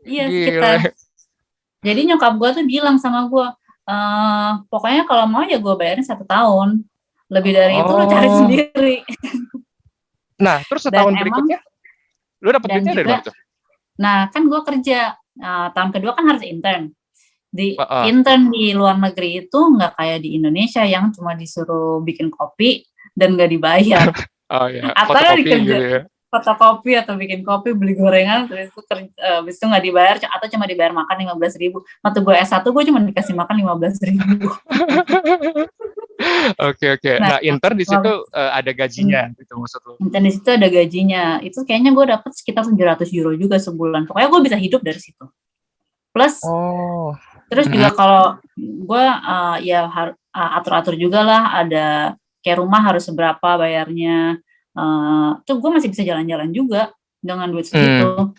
Iya, sekitar. Gile. Jadi nyokap gue tuh bilang sama gue, pokoknya kalau mau ya gue bayarin 1 tahun. Lebih dari itu lo cari Oh. sendiri. Nah, terus setahun berikutnya lu dapat duitnya dari mana tuh? Nah, kan gue kerja. Tahun kedua kan harus intern. Uh-uh. Intern di luar negeri itu nggak kayak di Indonesia yang cuma disuruh bikin kopi, dan nggak dibayar. Oh ya, Atau fotokopi dikerja gitu ya. fotokopi atau bikin kopi, beli gorengan, terus itu habis itu nggak dibayar atau cuma dibayar makan 15.000. Waktu gue S1 gue cuma dikasih makan 15.000. Oke. Nah, Nah, intern di situ ada gajinya gitu maksud lu. intern di situ ada gajinya. Itu kayaknya gue dapet sekitar 700 euro juga sebulan. Pokoknya gue bisa hidup dari situ. Plus Oh. terus juga kalau gue ya atur-atur juga lah, ada kayak rumah harus seberapa bayarnya. Tuh gue masih bisa jalan-jalan juga dengan duit segitu.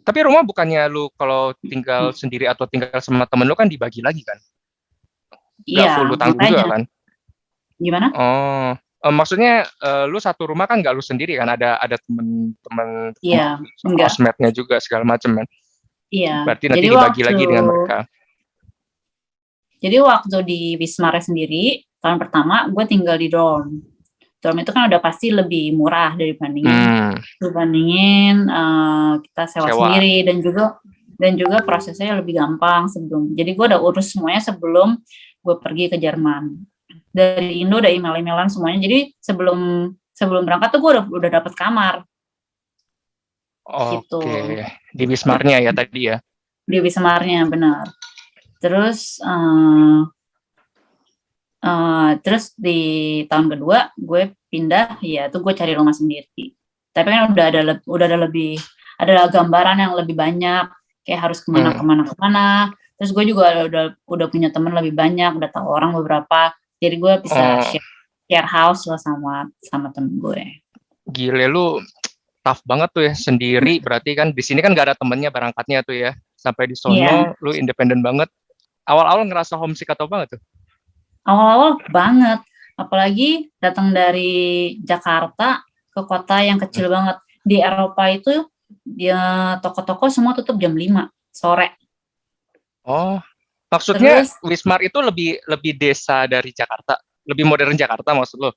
Tapi rumah bukannya lu kalau tinggal sendiri atau tinggal sama temen lu kan dibagi lagi kan? Nggak Iya, full lu tanggung makanya. juga kan? Gimana? Oh, maksudnya lu satu rumah kan nggak lu sendiri kan? Ada temen-temen Iya, enggak. housemate-nya juga segala macam kan? Iya. Berarti nanti Jadi dibagi lagi dengan mereka. Jadi waktu di Wismar sendiri tahun pertama gue tinggal di dorm. Dorm itu kan udah pasti lebih murah dibandingin kita sewa sendiri, dan juga prosesnya lebih gampang sebelum. Jadi gue udah urus semuanya sebelum gue pergi ke Jerman. Dari Indo udah email-emailan semuanya. Jadi sebelum berangkat tuh gue udah dapet kamar. Oke, Gitu. di Wismarnya ya tadi ya? Di Wismarnya, benar. Terus terus di tahun kedua gue pindah, ya tuh gue cari rumah sendiri. Tapi kan udah ada gambaran yang lebih banyak, kayak harus kemana. Terus gue juga udah punya teman lebih banyak, udah tahu orang beberapa. Jadi gue bisa share house lah sama temen gue. Gile, lu tough banget tuh ya sendiri. Berarti kan di sini kan gak ada temennya berangkatnya tuh ya. Sampai di sono lu independen banget. Awal-awal ngerasa homesick atau banget tuh? Awal-awal banget, apalagi datang dari Jakarta ke kota yang kecil banget. Di Eropa itu dia toko-toko semua tutup jam 5 sore. Oh, maksudnya Wismar itu lebih desa dari Jakarta, lebih modern Jakarta maksud lo?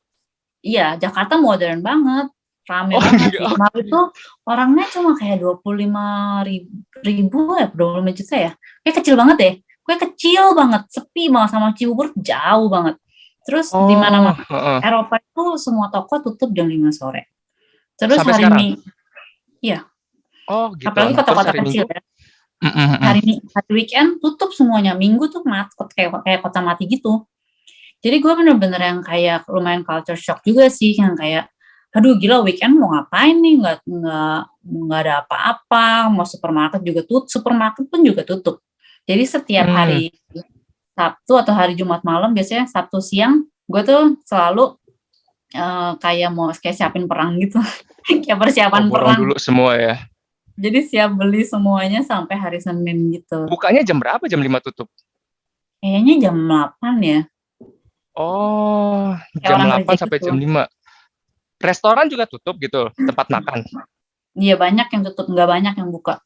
Iya, Jakarta modern banget, rame banget. Wismar itu orangnya cuma kayak 25.000 ya, 25 juta ya, kayak kecil banget deh. Gue kecil banget, sepi banget, sama Cibubur jauh banget. Terus di mana-mana Eropa itu semua toko tutup jam 5 sore. Terus sampai hari sekarang? Iya. Oh gitu. Apalagi kota-kota kecil ya. Hari weekend tutup semuanya. Minggu tuh kayak kota mati gitu. Jadi gue bener-bener yang kayak lumayan culture shock juga sih, yang kayak aduh gila, weekend mau ngapain nih, nggak ada apa-apa, mau supermarket juga tutup, supermarket pun juga tutup. Jadi setiap hari Sabtu atau hari Jumat malam, biasanya Sabtu siang, gue tuh selalu kayak mau siapin perang gitu. Kayak persiapan perang dulu semua ya. Jadi siap beli semuanya sampai hari Senin gitu. Bukanya jam berapa? Jam 5 tutup? Kayaknya jam 8 ya. Oh, jam 8 sampai gitu. jam 5. Restoran juga tutup gitu, tempat makan? Iya, banyak yang tutup, nggak banyak yang buka.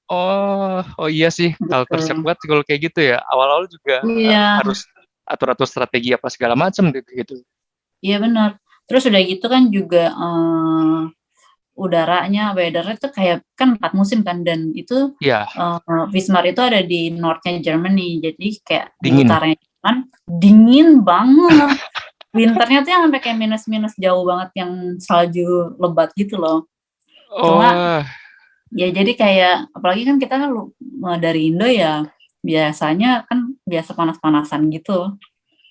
Oh iya sih, culture shock banget kalau kayak gitu ya. Awal-awal juga harus atur-atur strategi apa segala macam gitu. Iya benar. Terus udah gitu kan juga weathernya tuh kayak kan 4 musim kan, dan itu Wismar itu ada di northnya Germany, jadi kayak dingin. Di utaranya Jerman dingin banget. Winternya tuh yang sampai kayak minus jauh banget, yang salju lebat gitu loh. Cuma ya jadi kayak apalagi kan kita kan dari Indo ya, biasanya kan biasa panas-panasan gitu.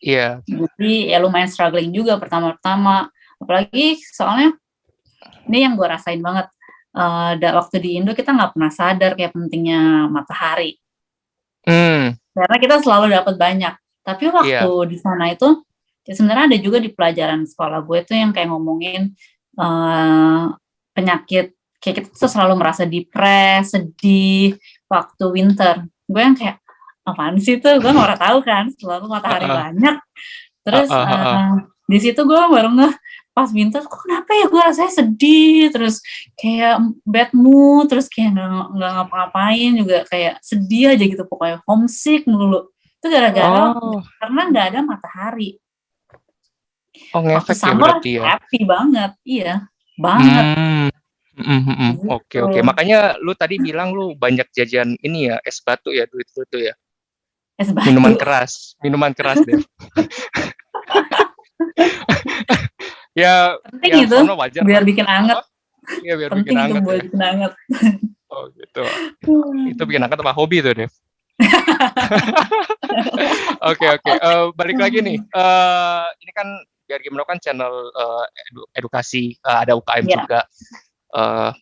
Iya. Jadi ya lumayan struggling juga pertama-tama. Apalagi soalnya ini yang gue rasain banget. Waktu di Indo kita nggak pernah sadar kayak pentingnya matahari. Karena kita selalu dapat banyak. Tapi waktu di sana itu ya sebenarnya ada juga di pelajaran sekolah gue tuh yang kayak ngomongin penyakit. Kayak kita tuh selalu merasa depres, sedih waktu winter. Gue yang kayak, apaan sih tuh? Gue nggak tahu kan, selalu matahari banyak. Terus di situ gue baru pas winter, kok kenapa ya gue rasanya sedih, terus kayak bad mood, terus kayak nggak ngapa-ngapain juga, kayak sedih aja gitu, pokoknya homesick mulu. Itu gara-gara karena nggak ada matahari. Ngefek waktu summer ya, happy banget, iya banget. Oke. Makanya lu tadi bilang lu banyak jajan ini ya, es batu ya, duit lu tuh ya. Es batu. Minuman keras deh. Ya, Penting yang itu, sono wajar biar lah. bikin anget. Apa? Iya, biar bikin Penting itu anget buat ya. bikin anget. Oh gitu. Itu bikin anget sama hobi tuh, Dev. Oke, oke. Balik lagi nih. Ini kan biar gimana kan channel edukasi, ada UKM Ya. juga.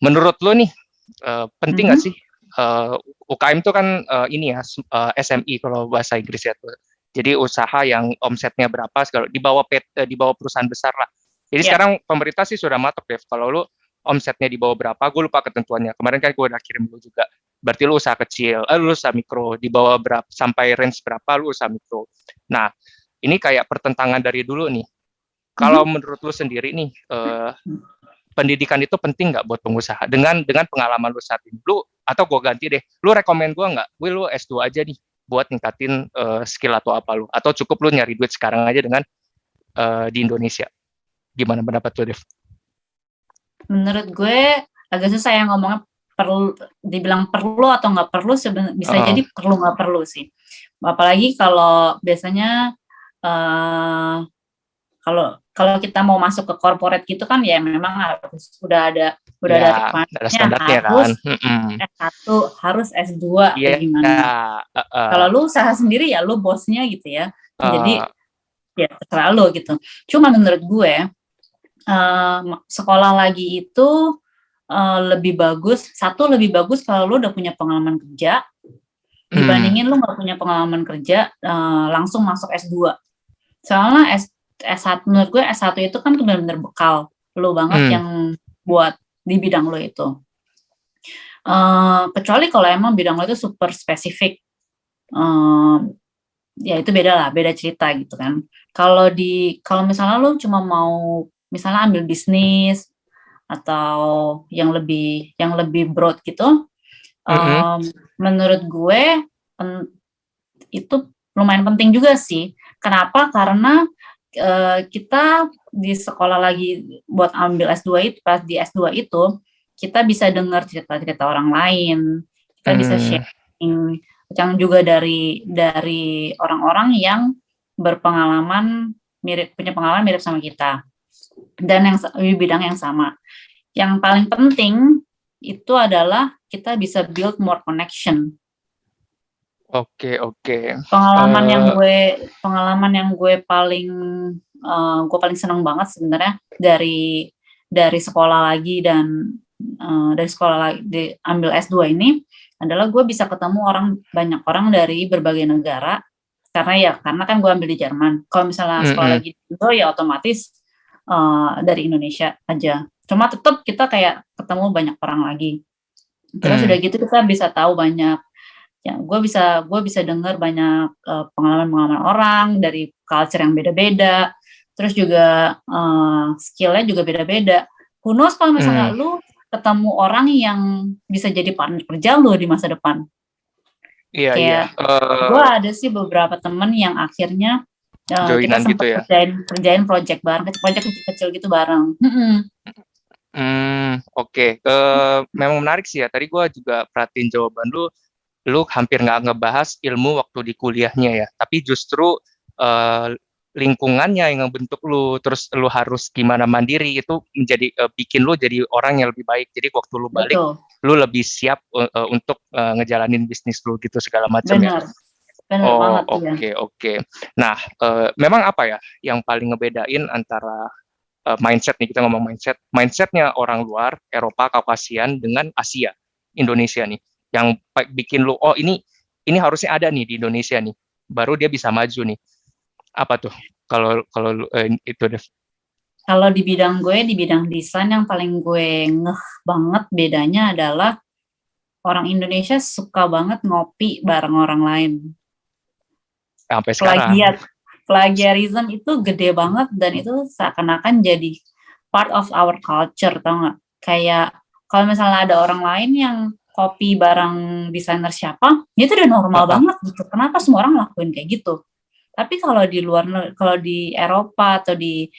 Menurut lo nih, penting nggak sih UKM itu kan ini ya SME kalau bahasa Inggris ya tuh. Jadi usaha yang omsetnya berapa segala di bawah di bawah perusahaan besar lah. Jadi Ya. sekarang pemerintah sih sudah matok Dev. Kalau lu omsetnya di bawah berapa, gue lupa ketentuannya. Kemarin kan gue udah kirim lu juga. Berarti lu usaha kecil, lu usaha mikro, di bawah berapa sampai range berapa lu usaha mikro. Nah, ini kayak pertentangan dari dulu nih. Kalau menurut lu sendiri nih, pendidikan itu penting nggak buat pengusaha? Dengan pengalaman lu saat ini, lu atau gue ganti deh, lu rekomen gue nggak? Lu S2 aja nih buat ningkatin skill atau apa lu? Atau cukup lu nyari duit sekarang aja dengan di Indonesia? Gimana pendapat lu, Dev? Menurut gue agak susah ya ngomongnya perlu dibilang perlu atau nggak perlu bisa jadi perlu nggak perlu sih. Apalagi kalau biasanya kalau kita mau masuk ke corporate gitu kan ya memang harus udah ada standarnya harus kan. S1, harus S2 Iya. gimana. Kalau lu usaha sendiri ya lu bosnya gitu ya. Jadi ya terserah lu gitu. Cuma menurut gue sekolah lagi itu lebih bagus kalau lu udah punya pengalaman kerja dibandingin lu nggak punya pengalaman kerja langsung masuk S2. Soalnya S1 menurut gue S1 itu kan benar-benar bekal lu banget yang buat di bidang lu itu. Kecuali kalau emang bidang lu itu super spesifik, ya itu beda cerita gitu kan. Kalau misalnya lu cuma mau misalnya ambil bisnis atau yang lebih broad gitu, menurut gue itu lumayan penting juga sih. Kenapa? Karena kita di sekolah lagi buat ambil S2 itu, pas di S2 itu kita bisa dengar cerita-cerita orang lain, kita bisa sharing yang juga dari orang-orang yang punya pengalaman mirip sama kita dan yang di bidang yang sama. Yang paling penting itu adalah kita bisa build more connection. Oke. Pengalaman yang gue paling senang banget sebenarnya dari sekolah lagi dan dari sekolah lagi ambil S2 ini adalah gue bisa ketemu banyak orang dari berbagai negara karena kan gue ambil di Jerman. Kalau misalnya sekolah lagi di Indo ya otomatis dari Indonesia aja. Cuma tetap kita kayak ketemu banyak orang lagi. Terus udah gitu kita bisa tahu banyak. Ya, gue bisa dengar banyak pengalaman orang dari culture yang beda-beda. Terus juga skill-nya juga beda-beda. Who knows kalau misalnya lu ketemu orang yang bisa jadi partner kerja lu di masa depan. Iya. Gue ada sih beberapa temen yang akhirnya kita sempat gitu ya? kerjain project bareng, project kecil-kecil gitu bareng. Oke. Memang menarik sih ya. Tadi gue juga perhatiin jawaban lu hampir nggak ngebahas ilmu waktu di kuliahnya ya, tapi justru lingkungannya yang ngebentuk lu, terus lu harus gimana mandiri itu menjadi bikin lu jadi orang yang lebih baik. Jadi waktu lu balik, lu lebih siap untuk ngejalanin bisnis lu gitu segala macam ya. Benar banget. Oke. Nah, memang apa ya yang paling ngebedain antara mindset nih, kita ngomong mindsetnya orang luar, Eropa, Kaukasian dengan Asia, Indonesia nih. Yang bikin lu ini harusnya ada nih di Indonesia nih, baru dia bisa maju nih. Apa tuh kalau itu Dev? Kalau di bidang desain yang paling gue ngeh banget bedanya adalah orang Indonesia suka banget ngopi bareng orang lain. Sampai sekarang. Plagiarism itu gede banget dan itu seakan-akan jadi part of our culture, tau nggak? Kayak kalau misalnya ada orang lain yang copy barang desainer siapa, itu udah normal banget gitu. Kenapa semua orang lakuin kayak gitu? Tapi kalau di Eropa atau di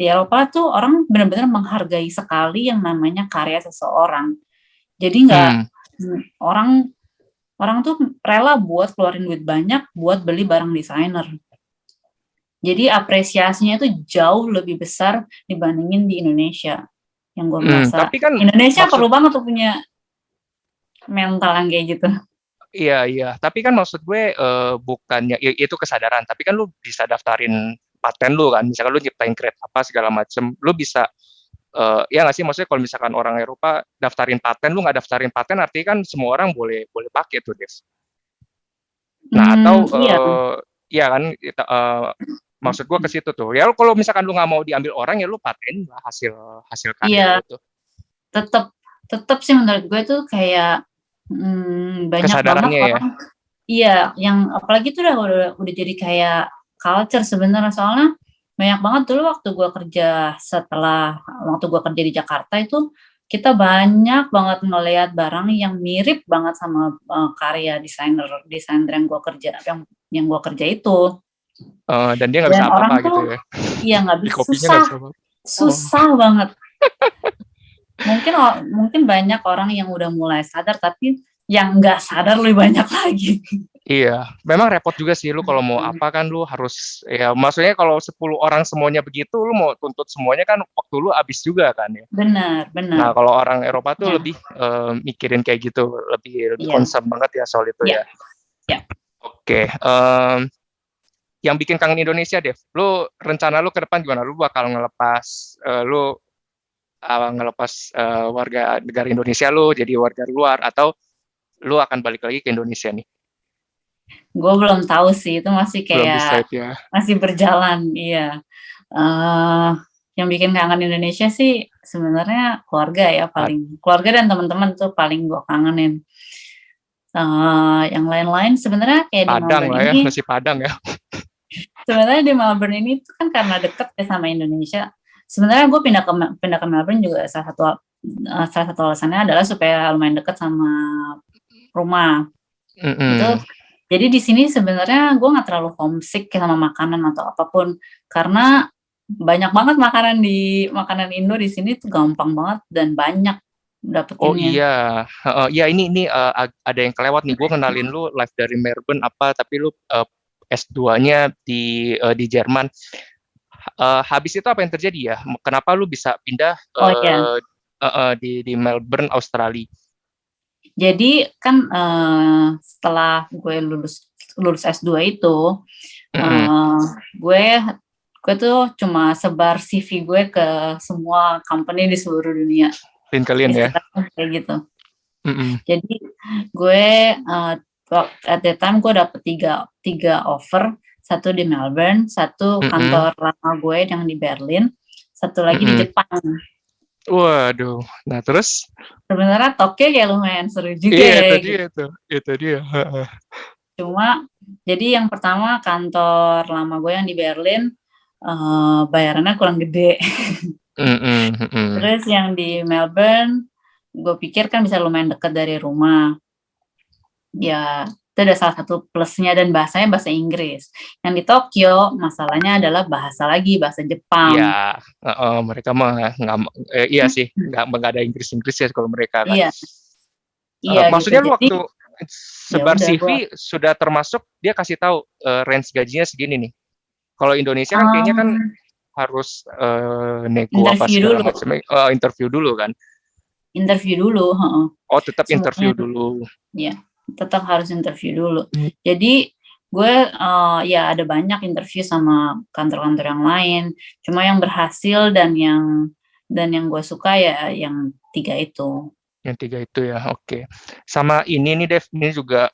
Eropa tuh orang benar-benar menghargai sekali yang namanya karya seseorang. Jadi nggak orang tuh rela buat keluarin duit banyak buat beli barang desainer. Jadi apresiasinya tuh jauh lebih besar dibandingin di Indonesia. Yang gue merasa Tapi kan Indonesia perlu maksud banget tuh punya mental yang kayak gitu. iya, tapi kan maksud gue bukannya itu kesadaran, tapi kan lu bisa daftarin paten lu kan, misalkan lu nyiptain crate apa segala macem, lu bisa ya nggak sih, maksudnya kalau misalkan orang Eropa daftarin paten, lu nggak daftarin paten artinya kan semua orang boleh boleh pakai tuh, Des. Nah, atau Iya, ya kan maksud gue ke situ tuh. Ya kalau misalkan lu nggak mau diambil orang ya lu paten lah hasil hasil karya iya, lu tuh. tetap sih menurut gue tuh kayak banyak banget Kesadarannya ya. orang, iya, yang apalagi tuh udah jadi kayak culture sebenarnya, soalnya banyak banget dulu waktu gue kerja di Jakarta itu kita banyak banget ngelihat barang yang mirip banget sama karya desainer yang gue kerja itu. Dan dia nggak bisa Dan orang apa-apa gitu tuh ya. iya nggak Di bisa, kopinya nggak bisa apa-apa. susah banget. Mungkin banyak orang yang udah mulai sadar, tapi yang nggak sadar lebih banyak lagi. Iya, memang repot juga sih lu kalau mau apa kan lu harus ya maksudnya kalau 10 orang semuanya begitu lu mau tuntut semuanya kan waktu lu habis juga kan ya. Benar. Nah, kalau orang Eropa tuh Ya. lebih mikirin kayak gitu, lebih Iya. concern banget ya soal itu Iya. ya. Iya. Oke, yang bikin kangen Indonesia, Dev. Lu rencana lu ke depan gimana? Lu bakal ngelepas warga negara Indonesia lu jadi warga luar atau lu akan balik lagi ke Indonesia nih? Gue belum tahu sih, itu masih Belum kayak decide ya. masih berjalan, iya. Yang bikin kangen Indonesia sih sebenarnya keluarga ya, keluarga dan teman-teman tuh paling gue kangenin. Yang lain-lain sebenarnya kayak Padang di lah Melbourne ya, ini, nasi Padang ya. sebenarnya di Melbourne ini tuh kan karena deket ya sama Indonesia. Sebenarnya gue pindah ke Melbourne juga salah satu alasannya adalah supaya lumayan deket sama rumah. Itu jadi di sini sebenarnya gue nggak terlalu homesick sama makanan atau apapun, karena banyak banget makanan Indo di sini tuh gampang banget dan banyak dapetinnya. Oh iya, ya ini ada yang kelewat nih. Gue kenalin lu live dari Melbourne tapi lu S2-nya di Jerman. Habis itu apa yang terjadi ya? Kenapa lu bisa pindah di Melbourne, Australia? Jadi kan setelah gue lulus S2 itu, gue tuh cuma sebar CV gue ke semua company di seluruh dunia. LinkedIn ya? Kayak gitu. Jadi gue at that time gue dapet tiga offer, satu di Melbourne, satu kantor lama gue yang di Berlin, satu lagi di Jepang. Waduh, nah terus? Sebenarnya Tokyo kayak lumayan seru juga ya. Iya, itu dia. Cuma, jadi yang pertama kantor lama gue yang di Berlin, bayarannya kurang gede. Terus yang di Melbourne, gue pikir kan bisa lumayan dekat dari rumah. Ya, itu ada salah satu plusnya, dan bahasanya bahasa Inggris. Yang di Tokyo masalahnya adalah bahasa Jepang. Iya, mereka mah iya sih, nggak ada Inggris ya kalau mereka kan. Iya. Maksudnya gitu. Lu waktu sebar CV gue sudah termasuk dia kasih tahu range gajinya segini nih. Kalau Indonesia kan kayaknya kan harus nego apa segala macam, interview dulu kan? Interview dulu. Oh, tetap interview dulu. Iya. Tetap harus interview dulu. Jadi gue ya ada banyak interview sama kantor-kantor yang lain. Cuma yang berhasil dan yang gue suka ya yang 3 itu. Yang 3 itu ya, oke. Sama ini nih Dev, ini juga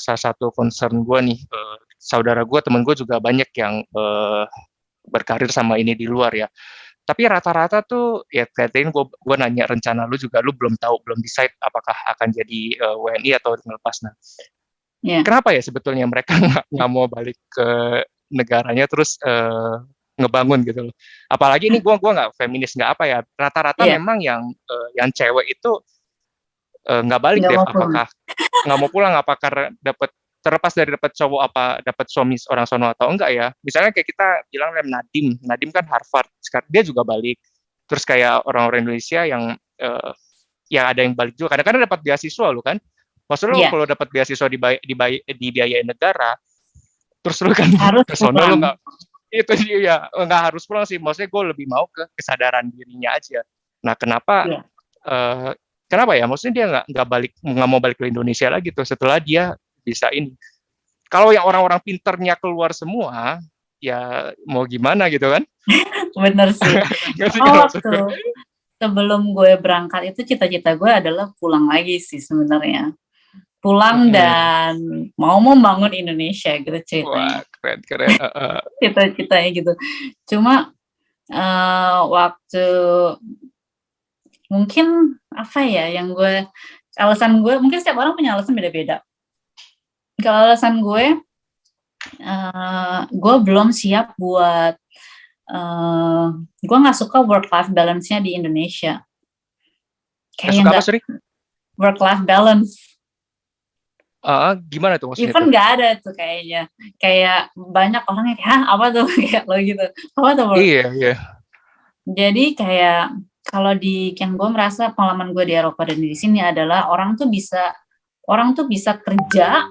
salah satu concern gue nih. Saudara gue, temen gue juga banyak yang berkarir sama ini di luar ya. Tapi rata-rata tuh ya katanya gue nanya rencana lu juga, lu belum decide apakah akan jadi WNI atau ngelepas. Nah, kenapa ya sebetulnya mereka nggak mau balik ke negaranya terus ngebangun gitu loh. Apalagi ini gue nggak feminis nggak apa ya. Rata-rata memang yang cewek itu nggak balik deh. Apakah nggak mau pulang? Apakah terlepas dari dapat cowok apa dapat suami orang sono atau enggak ya. Misalnya kayak kita bilang Nadim kan Harvard, sekarang dia juga balik. Terus kayak orang-orang Indonesia yang ya ada yang balik juga. Kadang-kadang dapat beasiswa lu kan. Maksud lu kalau dapat beasiswa dibiayain negara, terus lu kan ke sono lu nggak Itu dia, nggak harus pulang sih, maksudnya gue lebih mau ke kesadaran dirinya aja. Nah, kenapa Iya. kenapa ya? Maksudnya dia nggak mau balik ke Indonesia lagi tuh setelah dia bisa ini. Kalau yang orang-orang pinternya keluar semua, ya mau gimana gitu kan? Bener sih. Ngerti Oh, kan maksud waktu gue? sebelum gue berangkat itu cita-cita gue adalah pulang lagi sih sebenarnya. Pulang Mm-mm. dan mau membangun Indonesia gitu ceritanya. Wah, keren. Cita-citanya gitu. Cuma waktu mungkin apa ya yang alasan gue mungkin setiap orang punya alasan beda-beda. Kalau alasan gue belum siap buat gue nggak suka work-life balance-nya di Indonesia. Nggak suka apa, Kayak sorry? work-life balance. Gimana tuh maksudnya Even tuh? nggak ada tuh kayaknya. Kayak banyak orang yang kayak, apa tuh? Kayak lo gitu. Apa tuh work? Iya. Jadi kayak kalau yang gue merasa pengalaman gue di Eropa dan di sini adalah orang tuh bisa kerja,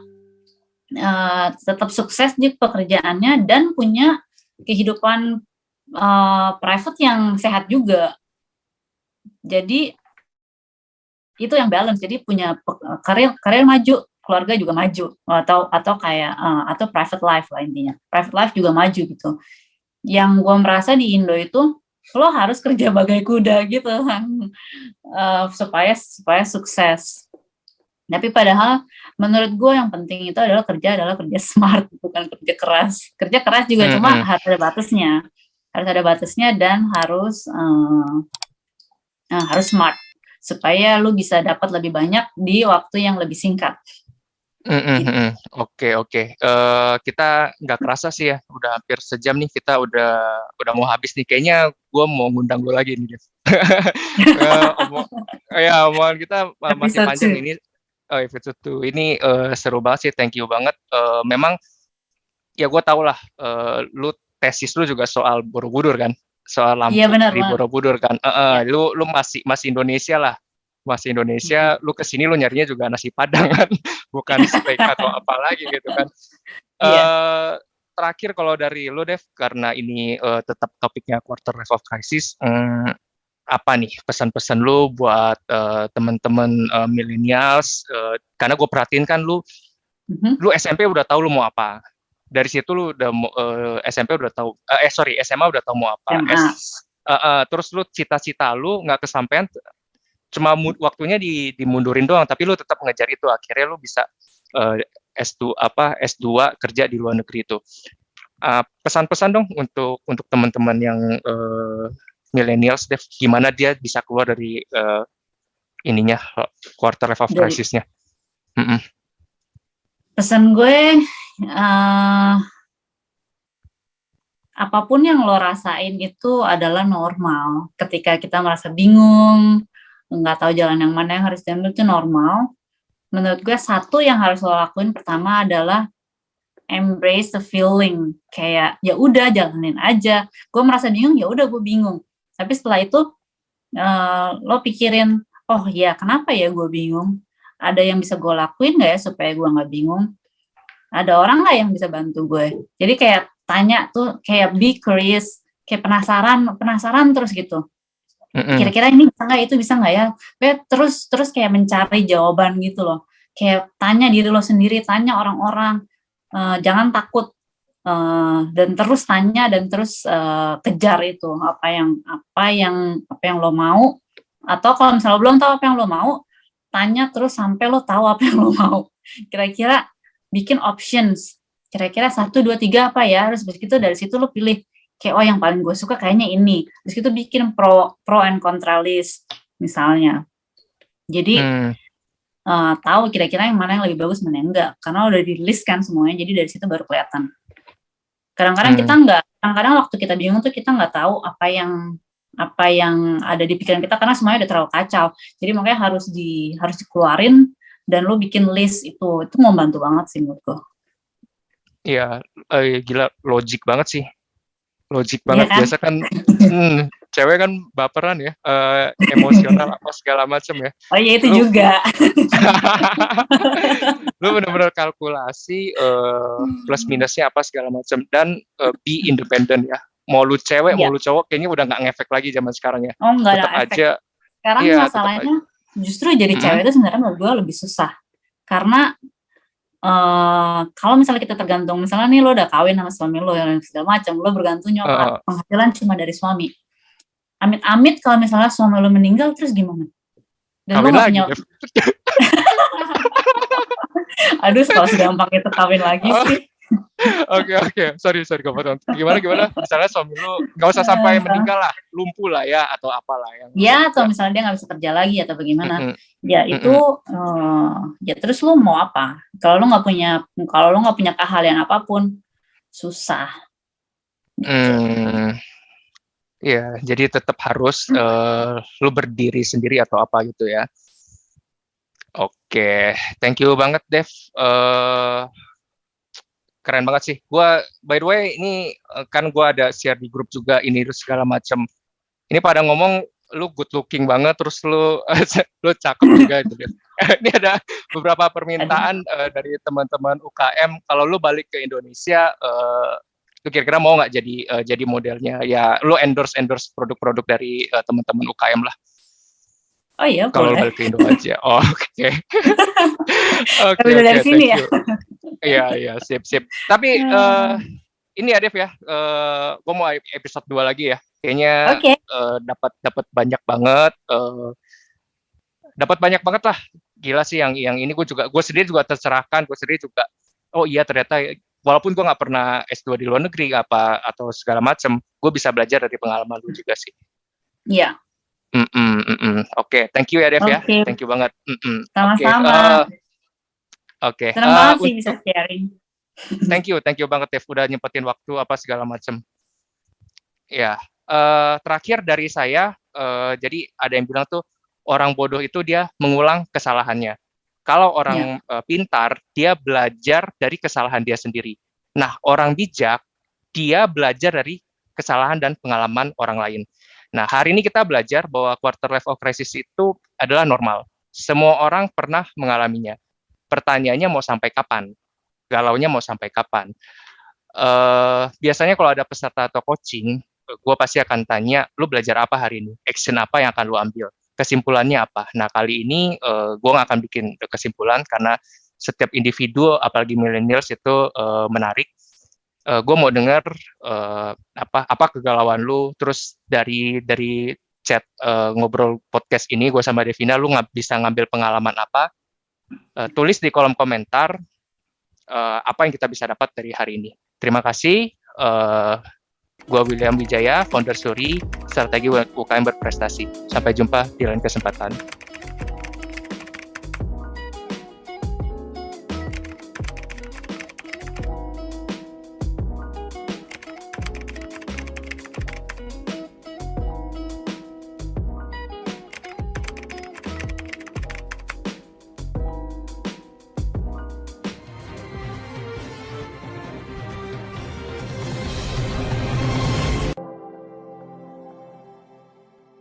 tetap sukses di pekerjaannya dan punya kehidupan private yang sehat juga. Jadi itu yang balance. Jadi punya karir maju, keluarga juga maju, atau kayak atau private life lah intinya. Private life juga maju gitu. Yang gue merasa di Indo itu lo harus kerja bagai kuda gitu kan, supaya sukses. Tapi padahal menurut gue yang penting itu adalah kerja smart, bukan kerja keras. Kerja keras juga cuma harus ada batasnya dan harus smart supaya lu bisa dapat lebih banyak di waktu yang lebih singkat. Gitu. Oke. Kita nggak kerasa sih ya, udah hampir sejam nih, kita udah mau habis nih. Kayaknya gue mau ngundang gue lagi nih, Dev. Omongan kita masih Episode panjang 2. ini. Episode 2 ini seru banget sih, thank you banget. Memang ya gue tau lah, lu tesis lu juga soal Borobudur kan, soal lampu di Borobudur kan. Lu masih Indonesia lah. Masih Indonesia, lu kesini lu nyarinya juga nasi Padang kan, bukan steak atau apa lagi gitu kan. Terakhir kalau dari lu, Dev, karena ini tetap topiknya quarter life of crisis, apa nih pesan-pesan lu buat teman-teman millennials? Karena gue perhatiin kan lu SMP udah tahu lu mau apa. Dari situ lu udah SMP udah tahu, SMA udah tahu mau apa. Terus lu cita-cita lu nggak kesampaian, cuma waktunya dimundurin doang, tapi lu tetap ngejar itu, akhirnya lu bisa S2 kerja di luar negeri itu. Pesan-pesan dong untuk teman-teman yang millennials, Dev, gimana dia bisa keluar dari ininya quarter life of crisis-nya. Pesan gue, apapun yang lo rasain itu adalah normal. Ketika kita merasa bingung, nggak tahu jalan yang mana yang harus diambil, itu normal. Menurut gue satu yang harus lo lakuin pertama adalah embrace the feeling. Kayak ya udah jalanin aja. Gue merasa bingung, ya udah gue bingung. Tapi setelah itu lo pikirin, oh ya kenapa ya gue bingung? Ada yang bisa gue lakuin nggak ya supaya gue nggak bingung? Ada orang nggak yang bisa bantu gue? Jadi kayak tanya tuh, kayak be curious, kayak penasaran terus gitu. Kira-kira ini bisa nggak, itu bisa nggak ya? Kayak terus kayak mencari jawaban gitu loh. Kayak tanya diri lo sendiri, tanya orang-orang, jangan takut, dan terus tanya dan terus kejar itu apa yang lo mau. Atau kalau misalnya lo belum tahu apa yang lo mau, tanya terus sampai lo tahu apa yang lo mau. Kira-kira bikin options. Kira-kira 1, 2, 3 apa ya? Terus begitu dari situ lo pilih. Kayak yang paling gue suka kayaknya ini. Terus itu bikin pro and contra list misalnya. Jadi tahu kira-kira yang mana yang lebih bagus, mana yang enggak. Karena udah di list kan semuanya, jadi dari situ baru kelihatan. Kadang-kadang kadang-kadang waktu kita bingung tuh kita nggak tahu apa yang ada di pikiran kita karena semuanya udah terlalu kacau. Jadi makanya harus dikeluarin dan lo bikin list itu mau bantu banget sih menurut gue. Iya, gila, logik banget sih. Logik banget. Iya kan? Biasa kan cewek kan baperan ya, emosional apa segala macam ya. Oh iya itu Lu juga. lu bener-bener kalkulasi plus minusnya apa segala macam dan be independent ya. Mau lu cewek, Iya. mau lu cowok, kayaknya udah nggak ngefek lagi zaman sekarang ya. Oh nggak ada Tetap efek. aja, Sekarang iya tetap aja. masalahnya justru jadi Mm-mm. cewek itu sebenarnya menurut gue lebih susah. Karena kalau misalnya kita tergantung, misalnya nih lo udah kawin sama suami lo yang segala macam, lo bergantung nyokap, penghasilan cuma dari suami. Amit-amit kalau misalnya suami lo meninggal terus gimana? Dan Kawin lo nggak lagi, punya, Dev. aduh kalau segampang itu kawin lagi Oh. sih. Oke, sorry gue potong. Gimana? Misalnya suami lu nggak usah sampai meninggal lah, lumpuh lah ya atau apalah yang. Ya atau misalnya dia nggak bisa kerja lagi atau bagaimana, ya itu ya terus lo mau apa? Kalau lo nggak punya keahlian apapun, susah. Gitu. Iya, jadi tetap harus lu berdiri sendiri atau apa gitu ya. Oke, thank you banget Dev. Keren banget sih. Gua by the way ini kan gua ada share di grup juga ini segala macam. Ini pada ngomong lu good looking banget, terus lu cakep juga gitu. Ini ada beberapa permintaan dari teman-teman UKM kalau lu balik ke Indonesia, lu kira-kira mau nggak jadi modelnya? Ya lu endorse produk-produk dari teman-teman UKM lah. Oh iya, kalau boleh. balik ke Indo aja. Oh, oke. Oke, dari sini ya. Iya, sip. Tapi ini ya Dev ya, gue mau episode 2 lagi ya. Kayaknya dapat banyak banget, lah. Gila sih yang ini gue sendiri juga tercerahkan, gue sendiri juga. Oh iya ternyata walaupun gue nggak pernah S2 di luar negeri atau segala macam, gue bisa belajar dari pengalaman lu juga sih. Iya. Oke, thank you ya Dev ya, thank you banget. Sama-sama. Oke. Senang banget sih bisa sharing. Thank you banget Dev udah nyempetin waktu apa segala macam. Ya, terakhir dari saya, jadi ada yang bilang tuh orang bodoh itu dia mengulang kesalahannya. Kalau orang pintar, dia belajar dari kesalahan dia sendiri. Nah, orang bijak, dia belajar dari kesalahan dan pengalaman orang lain. Nah, hari ini kita belajar bahwa quarter life of crisis itu adalah normal. Semua orang pernah mengalaminya. Pertanyaannya mau sampai kapan? Galaunya mau sampai kapan? Biasanya kalau ada peserta atau coaching, gue pasti akan tanya, lu belajar apa hari ini? Action apa yang akan lu ambil? Kesimpulannya apa? Nah, kali ini gue nggak akan bikin kesimpulan karena setiap individu, apalagi millennials itu menarik. Gue mau dengar apa kegalauan lu, terus dari chat ngobrol podcast ini gue sama Devina, lu bisa ngambil pengalaman apa, tulis di kolom komentar apa yang kita bisa dapat dari hari ini. Terima kasih. Gue William Wijaya, founder Suri, strategi UKM berprestasi. Sampai jumpa di lain kesempatan.